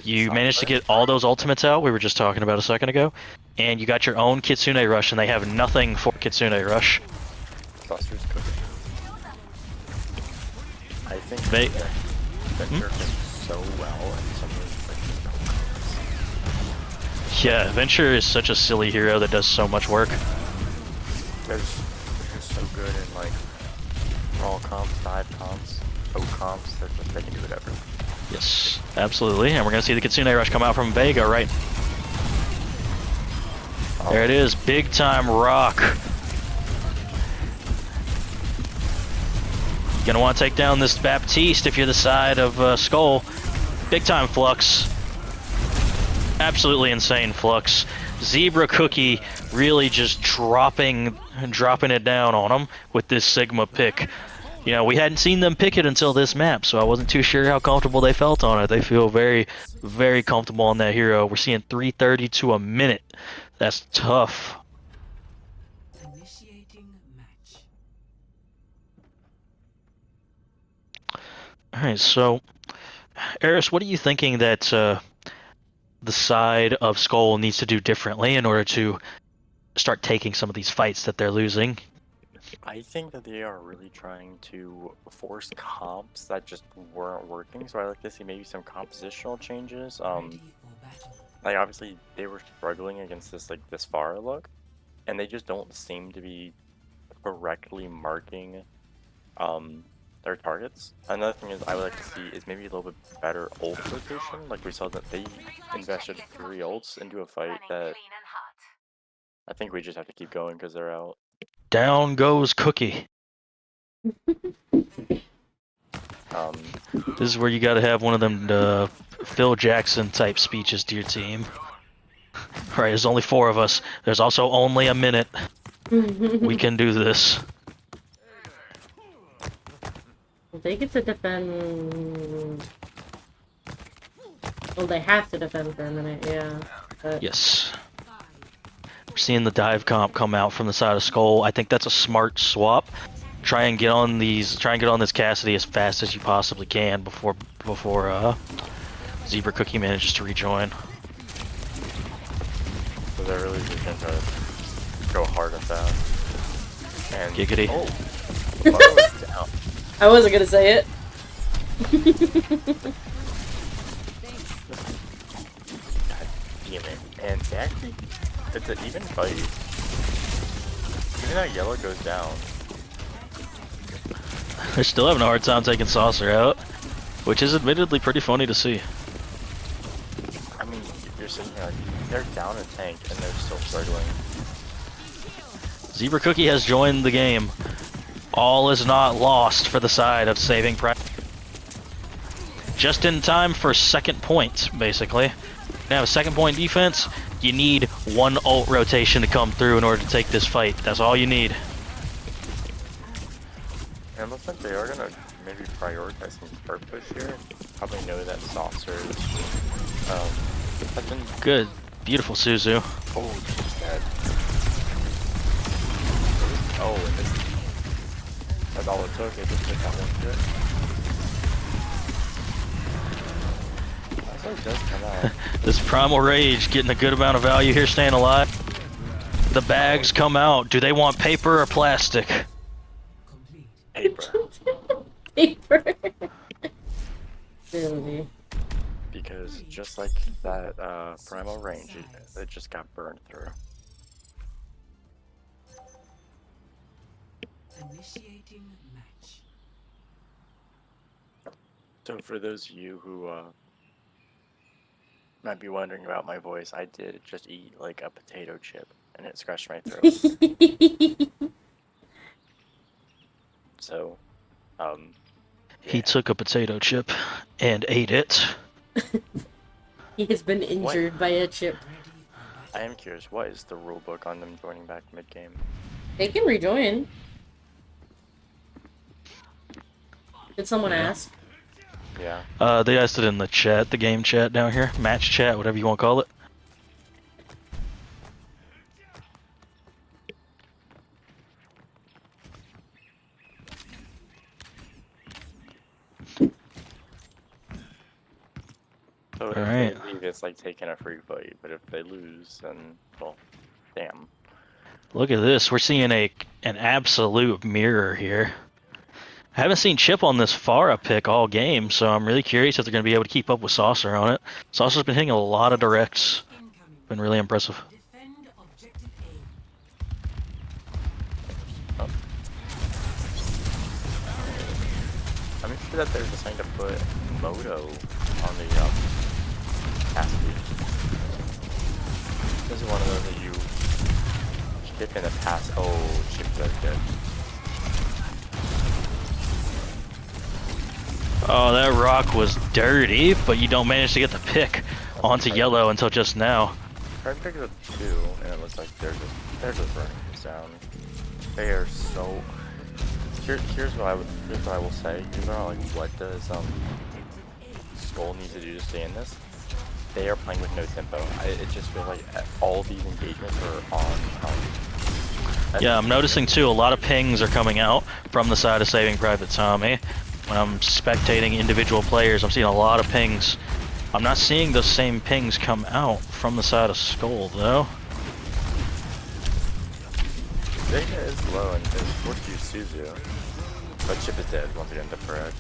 You managed to get all those ultimates out we were just talking about a second ago, and you got your own Kitsune Rush, and they have nothing for Kitsune Rush. Cluster's cooking. I think They Venture did so well in some of these like Yeah, Venture is such a silly hero that does so much work. they're just so good in like brawl comps, dive comps, poke comps. They can do whatever. Yes, absolutely. And we're going to see the Kitsune Rush come out from Vega, right? There it is. Big time rock. You're going to want to take down this Baptiste if you're the side of Skoll. Big time Flux. Absolutely insane Flux. Zebra Cookie really just dropping it down on him with this Sigma pick. You know, we hadn't seen them pick it until this map, so I wasn't too sure how comfortable they felt on it. They feel very, very comfortable on that hero. We're seeing 332 a minute. That's tough. Initiating match. Alright, so, Eris, what are you thinking that the side of Skoll needs to do differently in order to start taking some of these fights that they're losing? I think that they are really trying to force comps that just weren't working. So I like to see maybe some compositional changes. Ready for battle. Like obviously they were struggling against this Pharah look, and they just don't seem to be correctly marking their targets. Another thing is I would like to see is maybe a little bit better ult rotation. Like we saw that they invested 3 ults into a fight that I think we just have to keep going because they're out. Down goes Cookie. This is where you got to have one of them Phil Jackson type speeches to your team. Alright, there's only 4 of us. There's also only a minute. We can do this. They get to defend. Well, they have to defend for a minute, yeah. But... Yes. We're seeing the dive comp come out from the side of Skoll. I think that's a smart swap. Try and get on this Cassidy as fast as you possibly can before Zebra Cookie manages to rejoin. So they're really just gonna try to go hard and fast. And Giggity. Oh, it's down. I wasn't gonna say it. God damn it. And they actually, it's an even fight. Even though yellow goes down. They're still having a hard time taking Saucer out, which is admittedly pretty funny to see. I mean, you're sitting here like, they're down a tank and they're still struggling. Zebra Cookie has joined the game. All is not lost for the side of Saving Private. Just in time for second point, basically. Now, have a second point defense, you need one ult rotation to come through in order to take this fight. That's all you need. And it looks like they are gonna maybe prioritize some card push here. Probably know that Saucers has been... Good. Beautiful Suzu. Oh, she's dead. Oh, and this... That's all it took. It just took that one hit. That's how it does come out. This Primal Rage getting a good amount of value here, staying alive. The bags come out. Do they want paper or plastic? Paper. Paper. Really. Because just like that primal range, it just got burned through. Initiating match. So for those of you who might be wondering about my voice, I did just eat like a potato chip and it scratched my throat. So, He yeah. took a potato chip and ate it. He has been injured by a chip. I am curious, what is the rule book on them joining back mid-game? They can rejoin. Did someone ask? Yeah. They asked it in the chat, the game chat down here. Match chat, whatever you want to call it. So if Alright. they leave, it's like taking a free fight, but if they lose, then, well, damn. Look at this. We're seeing an absolute mirror here. I haven't seen Chip on this Pharah pick all game, so I'm really curious if they're going to be able to keep up with Saucer on it. Saucer's been hitting a lot of directs. Been really impressive. Defend objective Oh. I'm sure that they're deciding to put Moto on the Cassidy. This is one of those that you chip in the past. Oh, chip does good. Oh, that rock was dirty, but you don't manage to get the pick onto yellow until just now. Try and pick up 2, and it looks like they're just burning this down. They are so. Here's what I will say. Here's what does Skoll need to do to stay in this? They are playing with no tempo. It just feels like all these engagements are on. Yeah, I'm noticing too, a lot of pings are coming out from the side of Saving Private Tommy. When I'm spectating individual players, I'm seeing a lot of pings. I'm not seeing those same pings come out from the side of Skoll, though. Vega is low and is forced to use Suzu. But Chip is dead once again to Parag.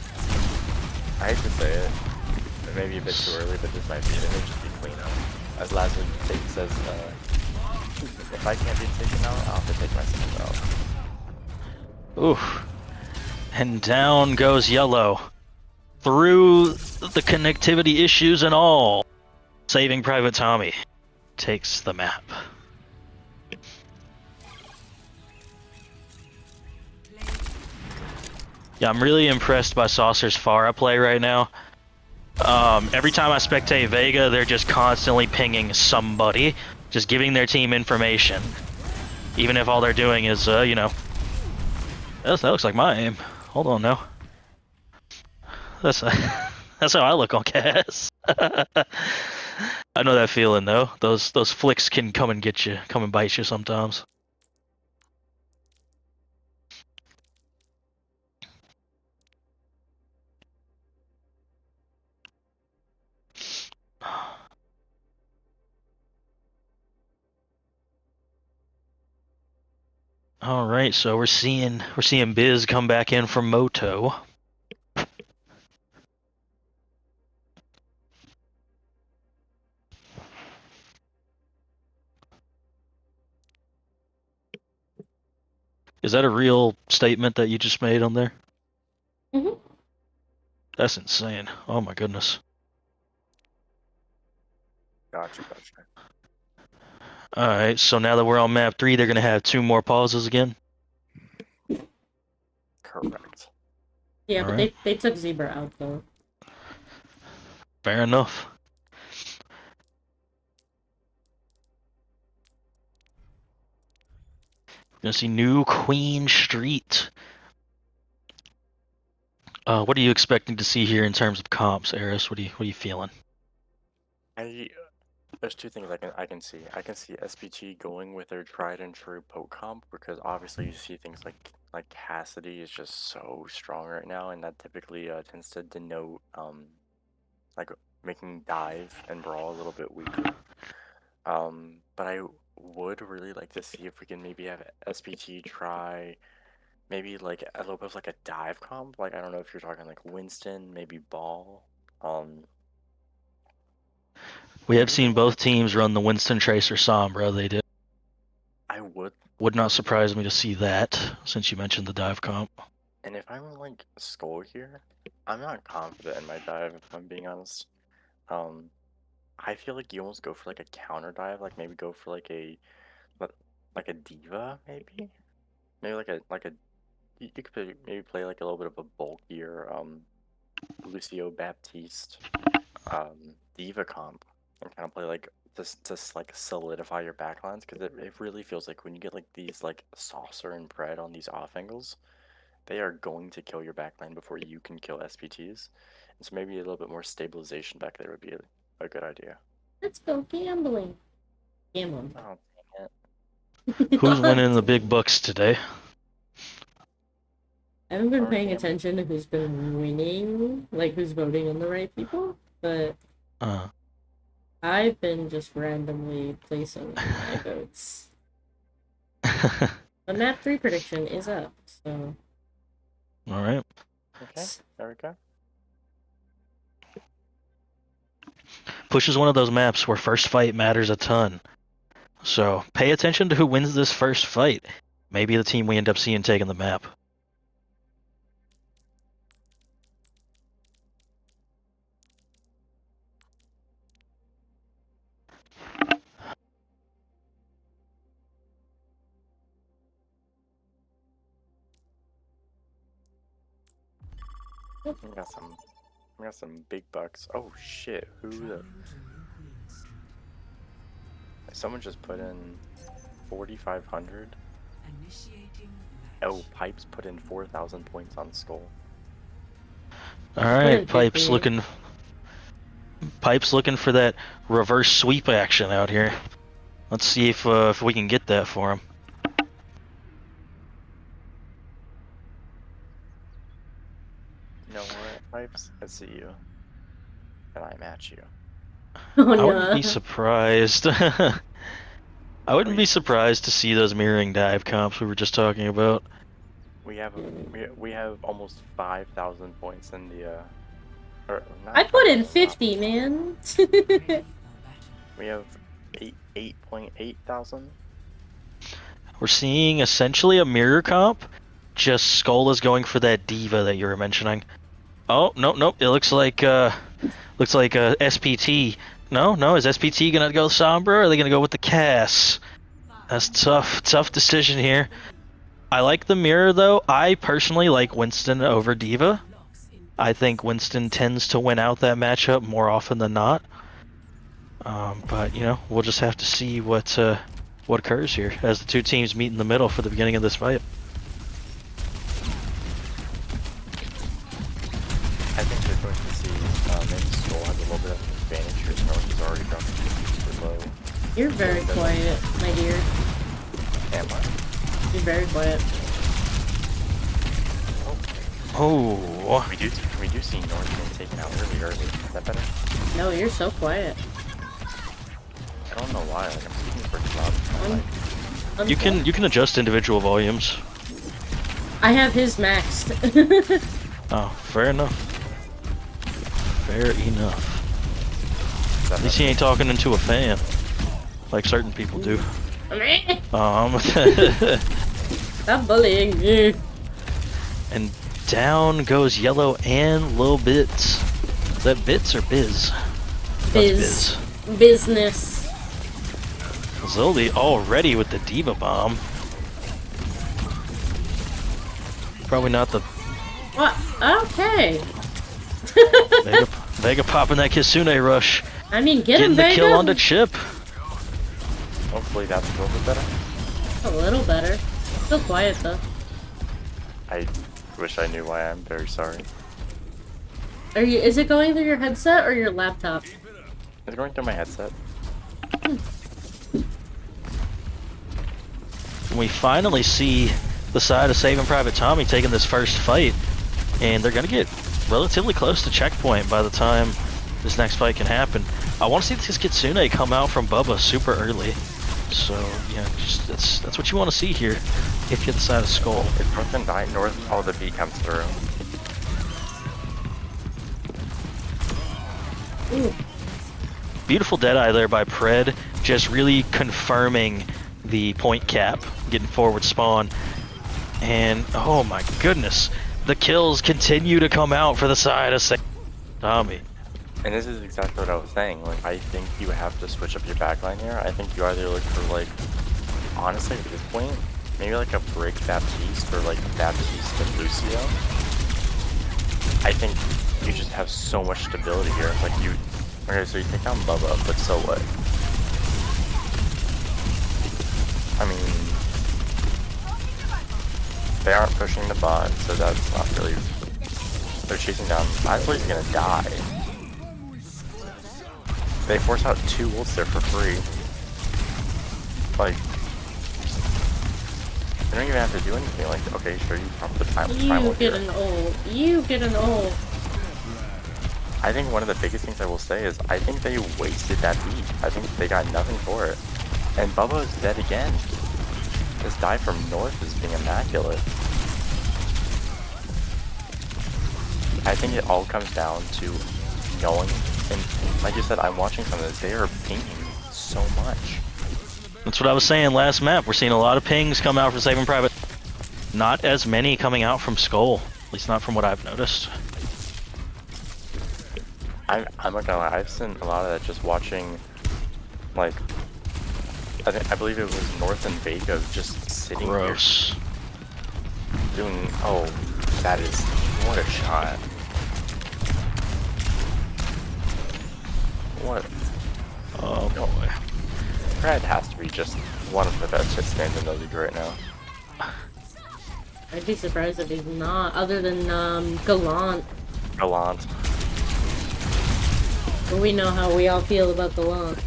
I hate to say it. It may be a bit too early, but this might just be cleanup. As Lazarus says, if I can't be taken out, I'll have to take myself out. Oof. And down goes yellow. Through the connectivity issues and all, Saving Private Tommy takes the map. Yeah, I'm really impressed by Saucer's Pharah play right now. Every time I spectate Vega, they're just constantly pinging somebody, just giving their team information. Even if all they're doing is, you know, that looks like my aim. Hold on now. That's that's how I look on Cass. I know that feeling though. Those flicks can come and get you, come and bite you sometimes. All right, so we're seeing Biz come back in from Moto. Is that a real statement that you just made on there? Mm-hmm. That's insane. Oh my goodness. Gotcha. All right, so now that we're on map 3, they're gonna have 2 more pauses again. Correct. Yeah, All but right. they took Zebra out though. Fair enough. We're gonna see New Queen Street. What are you expecting to see here in terms of comps, Eris? What are you feeling? There's two things I can see. I can see SPT going with their tried and true poke comp because obviously you see things like Cassidy is just so strong right now, and that typically tends to denote like making dive and brawl a little bit weaker. But I would really like to see if we can maybe have SPT try maybe like a little bit of like a dive comp. Like I don't know if you're talking like Winston, maybe Ball. We have Maybe seen both teams run the Winston Tracer Sombra. They did. I Would not surprise me to see that since you mentioned the dive comp. And if I'm like Skoll here, I'm not confident in my dive if I'm being honest. Um, I feel like you almost go for like a counter dive, like maybe go for li- like a diva, maybe like a you could maybe play like a little bit of a bulkier Lucio Baptiste diva comp and kind of play like just like solidify your backlines because it really feels like when you get like these like saucer and pred on these off angles. They are going to kill your backline before you can kill SPTs. And so maybe a little bit more stabilization back there would be a good idea. Let's go gambling. Gambling. Oh, dang it. Who's winning the big bucks today? I haven't been Or paying gamble. attention to who's been winning, like who's voting on the right people, but I've been just randomly placing my votes. The map 3 prediction is up, so. All right. Okay, there we go. Push is one of those maps where first fight matters a ton. So pay attention to who wins this first fight. Maybe the team we end up seeing taking the map. We got some big bucks. Oh shit, someone just put in 4,500. Oh, Pipes put in 4,000 points on Skull. All right, Pipes looking for that reverse sweep action out here. Let's see if we can get that for him. You know what, Pipes? I see you. And I match you. Oh, I wouldn't no. be surprised. I wouldn't be surprised to see those mirroring dive comps we were just talking about. We have almost 5,000 points in the or not I put in 5,000, 50, man. We have 8.8 thousand. We're seeing essentially a mirror comp. Just Skoll is going for that diva that you were mentioning. Oh, nope. It looks like SPT. No, is SPT gonna go Sombra or are they gonna go with the Cass? That's tough decision here. I like the mirror though. I personally like Winston over Diva. I think Winston tends to win out that matchup more often than not. But you know, we'll just have to see what what occurs here as the two teams meet in the middle for the beginning of this fight. I think they're going to see maybe Skoll has a little bit of an advantage because North is already dropping super low. You're very quiet, my dear. Am I? You're very quiet. Oh, We do see North being taken out really early. Is that better? No, you're so quiet. I don't know why. Like I'm speaking pretty loud. you can adjust individual volumes. I have his maxed. Oh, fair enough. Fair enough. At least he ain't talking into a fan, like certain people do. Stop bullying me. And down goes Yellow and Lil Bits. Is that Bits or Biz? Biz. That's Business. Biz. Zoldy already with the Diva Bomb. Probably not the What? Okay. Vega popping that Kitsune rush. I mean, get Getting him, the Vega. kill on the chip. Hopefully that's a little bit better. A little better. Still quiet though. I wish I knew why. I'm very sorry. Are you? Is it going through your headset or your laptop? It's going through my headset. We finally see the side of Saving Private Tommy taking this first fight, and they're gonna get relatively close to checkpoint by the time this next fight can happen. I want to see this Kitsune come out from Bubba super early. So yeah, just that's what you want to see here if you're the side of Skoll. If North and die, North, all the B comes through. Ooh. Beautiful Deadeye there by Pred, just really confirming the point cap, getting forward spawn. And oh my goodness, the kills continue to come out for the side of Tommy. And this is exactly what I was saying. Like, I think you have to switch up your backline here. I think you either look for, like, honestly, at this point, maybe like a Brick Baptiste or like Baptiste and Lucio. I think you just have so much stability here. Like, okay, so you take down Bubba, but so what? I mean, they aren't pushing the bot, so that's not really. They're chasing down. Isley's gonna die. They force out 2 ults there for free. Like, they don't even have to do anything. Like, okay, sure, you pump the time. You get an ult. You get an ult. I think one of the biggest things I will say is I think they wasted that beat. I think they got nothing for it. And Bubba is dead again. This dive from North is being immaculate. I think it all comes down to knowing, and like you said, I'm watching some of this, they are pinging so much. That's what I was saying last map. We're seeing a lot of pings come out from Saving Private. Not as many coming out from Skoll, at least not from what I've noticed. I'm not gonna lie, I've seen a lot of that just watching, like, I believe it was North and Vega just sitting Gross. here doing, oh, that is, what a shot. What? Oh boy. Brad has to be just one of the best hit stands in the league right now. I'd be surprised if he's not, other than Gallant. Gallant. But we know how we all feel about Gallant.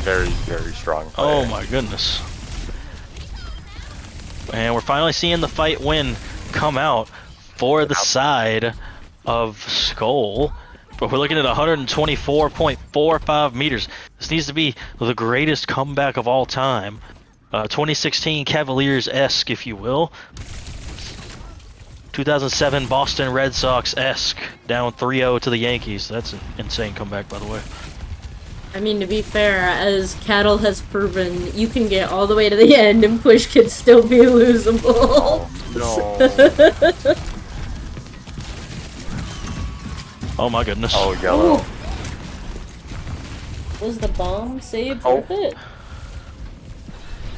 Very, very strong player. Oh my goodness. And we're finally seeing the fight win come out for the side of Skoll. But we're looking at 124.45 meters. This needs to be the greatest comeback of all time. 2016 Cavaliers-esque, if you will. 2007 Boston Red Sox-esque. Down 3-0 to the Yankees. That's an insane comeback, by the way. I mean, to be fair, as Cattle has proven, you can get all the way to the end and push can still be losable. No. Oh my goodness. Oh, yellow. Ooh. Was the bomb save Oh. worth it?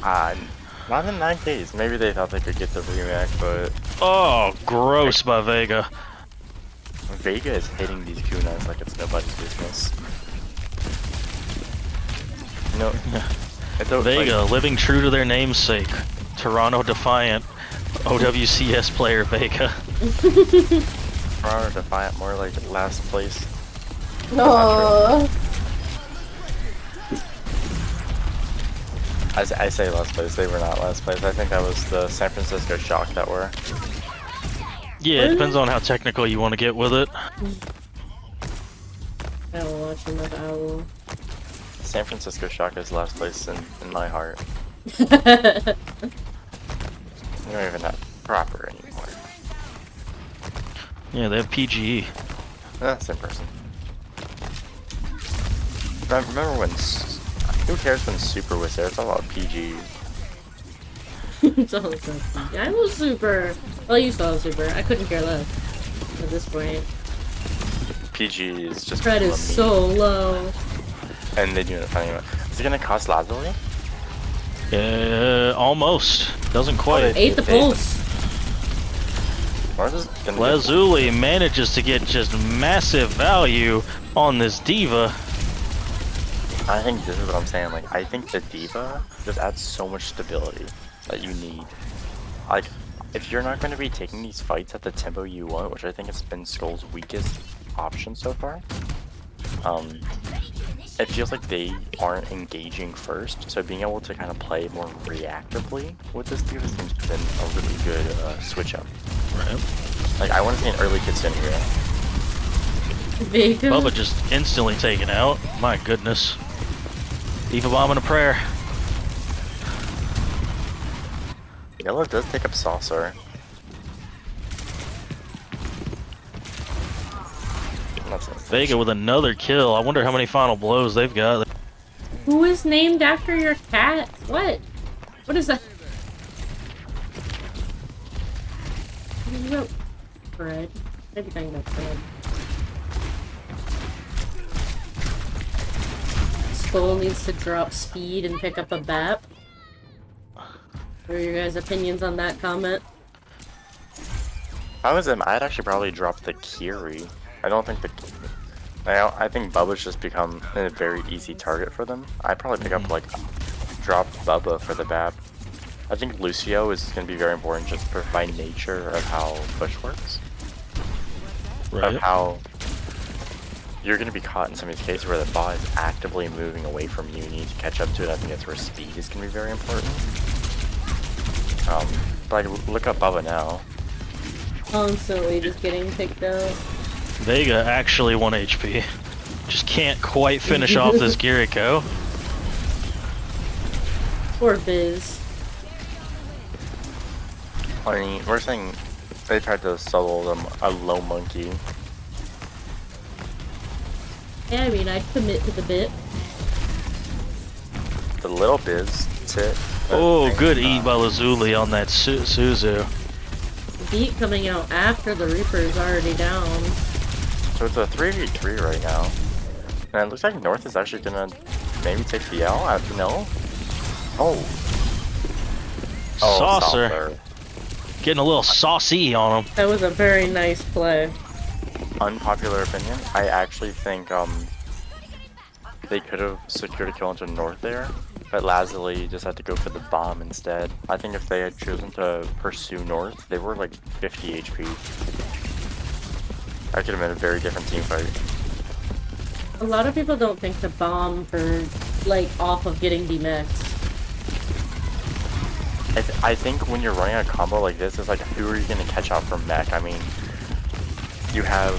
Not in that case. Maybe they thought they could get the remake, but Oh, gross by Vega. Vega is hitting these kunais like it's nobody's business. You know, it's a, Vega, living true to their namesake. Toronto Defiant, OWCS player Vega. Toronto Defiant, more like last place. No. I say last place, they were not last place. I think that was the San Francisco Shock that were. Yeah, it depends on how technical you want to get with it. I'm watching the owl. San Francisco Shock is last place in my heart. We don't even have proper anymore. Yeah, they have PGE. Same person. Remember when... Who cares when Super was there? It's all about PG. It's all about PG. I was Super. Well, you saw Super. I couldn't care less at this point. PG is just... Fred is so low. And they do it funny. Is it gonna cost Lazuli? Almost. Doesn't quite. Ate the pulse. Lazuli manages to get just massive value on this diva. I think this is what I'm saying. Like, I think the diva just adds so much stability that you need. Like, if you're not going to be taking these fights at the tempo you want, which I think has been Skoll's weakest option so far, it feels like they aren't engaging first. So being able to kind of play more reactively with this diva seems to have been a really good switch up. Right. Like, I want to see an early Kitsune here. Vega. Bubba just instantly taken out. My goodness. Diva bomb and a prayer. Yellow does take up Saucer. Vega with another kill. I wonder how many final blows they've got. Who is named after your cat? What? What is that? Fred. Maybe talking about Fred. Skoll needs to drop speed and pick up a BAP. What are your guys' opinions on that comment? If I was him, I'd actually probably drop the Kiri. I don't think I think Bubba's just become a very easy target for them. I'd probably pick up, like, drop Bubba for the BAP. I think Lucio is going to be very important just by nature of how push works. Right. Of how you're going to be caught in some of these cases where the bot is actively moving away from you and you need to catch up to it. I think that's where speed is going to be very important. But look up Bubba now. Constantly just getting picked up. Vega actually 1 HP. Just can't quite finish off this Kiriko. Poor Biz. I mean, we're saying they tried to solo them a low monkey. Yeah, I mean, I'd commit to the bit. The little Biz tit. Oh, good eat by Lazuli on that Suzu. Beat coming out after the Reaper is already down. So it's a 3v3 right now. And it looks like North is actually gonna maybe take the L after no. Oh. Saucer. Getting a little saucy on him. That was a very nice play. Unpopular opinion. I actually think they could have secured a kill into North there, but Lazuli just had to go for the bomb instead. I think if they had chosen to pursue North, they were like 50 HP. That could have been a very different team fight. A lot of people don't think the bomb for, like, off of getting demexed. I think when you're running a combo like this, it's like, who are you going to catch out from mech? I mean, you have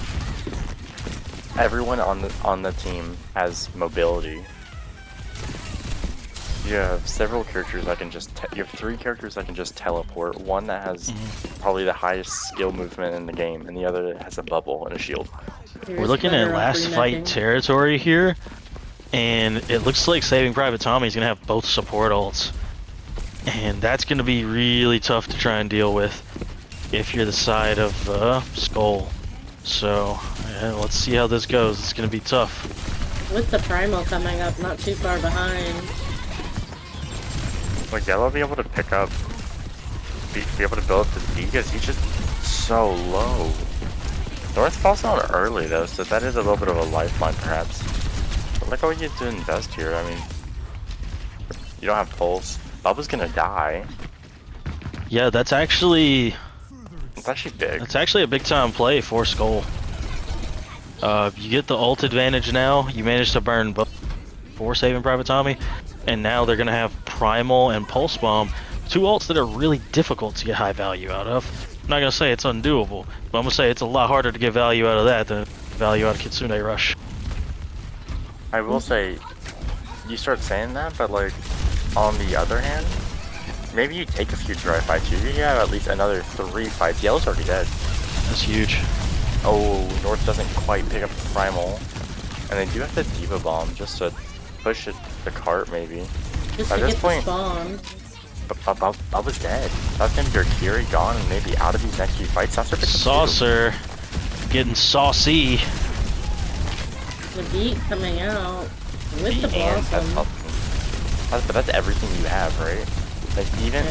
everyone on the team has mobility. You have several characters that can just you have 3 characters that can just teleport. One that has probably the highest skill movement in the game, and the other has a bubble and a shield. We're looking at last fight territory here, and it looks like Saving Private Tommy's gonna have both support ults. And that's going to be really tough to try and deal with if you're the side of Skoll. So, yeah, let's see how this goes. It's going to be tough. With the Primal coming up not too far behind. Like, Yellow be able to pick up, be able to build up this beat because he's just so low. North falls down early though, so that is a little bit of a lifeline perhaps. But look how you get to invest here. I mean, You don't have pulse. Bubba's gonna die. Yeah, that's actually It's actually big. a big time play for Skoll. You get the ult advantage now. You manage to burn both for Saving Private Tommy, and now they're gonna have Primal and Pulse Bomb, two ults that are really difficult to get high value out of. I'm not gonna say it's undoable, but I'm gonna say it's a lot harder to get value out of that than value out of Kitsune Rush. I will say, you start saying that, but like, on the other hand, maybe you take a few dry fights. You have at least another 3 fights. Yellow's already dead. That's huge. Oh, North doesn't quite pick up the Primal. And they do have the Diva Bomb just to push it, the cart, maybe. Just At to this get point, the spawn. Bubba's dead. That's gonna be your Kiri gone, and maybe out of these next few fights, Saucer picks up Saucer getting saucy. The beat coming out with the two. And blossom. but that's everything you have, right? Like even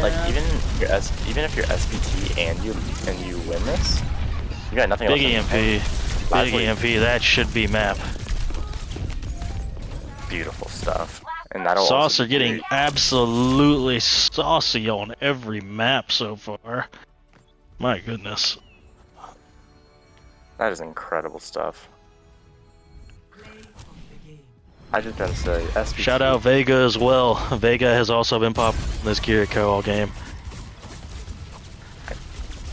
Yeah. even if you're SPT and you win this, you got nothing Big else. EMP. Big EMP. That should be map. Beautiful stuff. And that'll also Saucer be getting great. absolutely saucy on every map so far. My goodness. That is incredible stuff. Play of the game. I just gotta say, SPT. Shout out Vega as well. Vega has also been popping this Kiriko all game.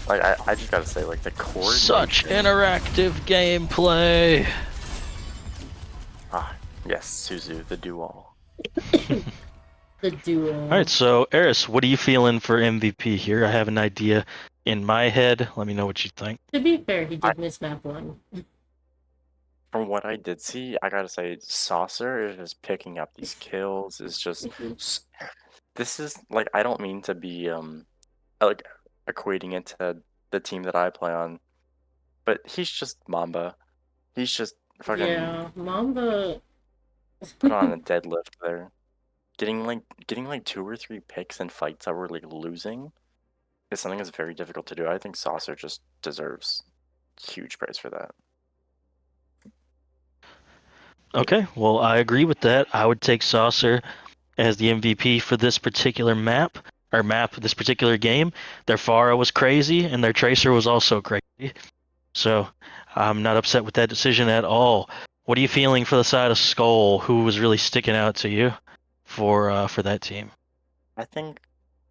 Like I just gotta say, like the coordination. Such interactive gameplay. Ah, yes, Suzu, the duo. The duo. Alright, so Eris, what are you feeling for MVP here? I have an idea in my head. Let me know what you think. To be fair, he did miss map 1. From what I did see, I gotta say, Saucer is just picking up these kills. Is just this is like I don't mean to be like equating it to the team that I play on, but he's just Mamba. He's just fucking Yeah, Mamba. put on a deadlift there. Getting like 2 or 3 picks in fights that we're like losing is something that's very difficult to do. I think Saucer just deserves huge praise for that. Okay, well, I agree with that. I would take Saucer as the MVP for this particular this particular game. Their Pharah was crazy, and their Tracer was also crazy. So, I'm not upset with that decision at all. What are you feeling for the side of Skoll? Who was really sticking out to you for that team? I think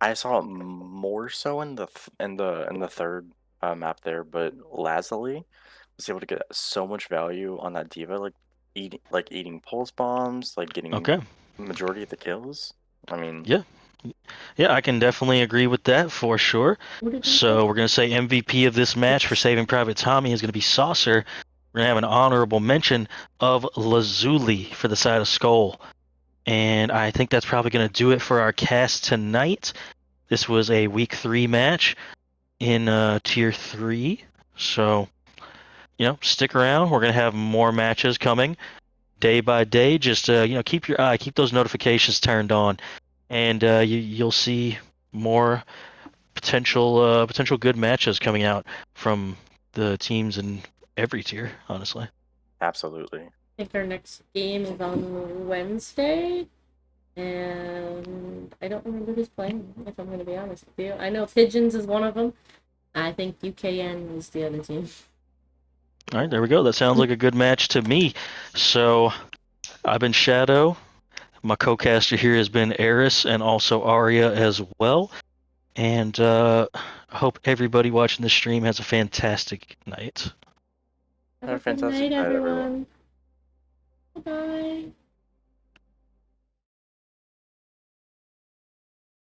I saw it more so in the third map there, but Lazuli was able to get so much value on that diva, like eating pulse bombs, like getting Okay. majority of the kills. I mean, Yeah. Yeah, I can definitely agree with that for sure. So we're going to say MVP of this match for Saving Private Tommy is going to be Saucer. We're going to have an honorable mention of Lazuli for the side of Skoll. And I think that's probably going to do it for our cast tonight. This was a Week 3 match in Tier 3. So, stick around. We're going to have more matches coming day by day. Just, keep those notifications turned on. And you'll see more potential good matches coming out from the teams in every tier, honestly. absolutely. I think our next game is on Wednesday, and I don't remember who's playing, if I'm going to be honest with you. I know Pigeons is one of them. I think UKN is the other team. All right, there we go. That sounds like a good match to me. So, I've been Shadow. My co-caster here has been Eris and also Arya as well. And I hope everybody watching the stream has a fantastic night. Have Have a a good fantastic night, night, everyone. everyone. Bye-bye.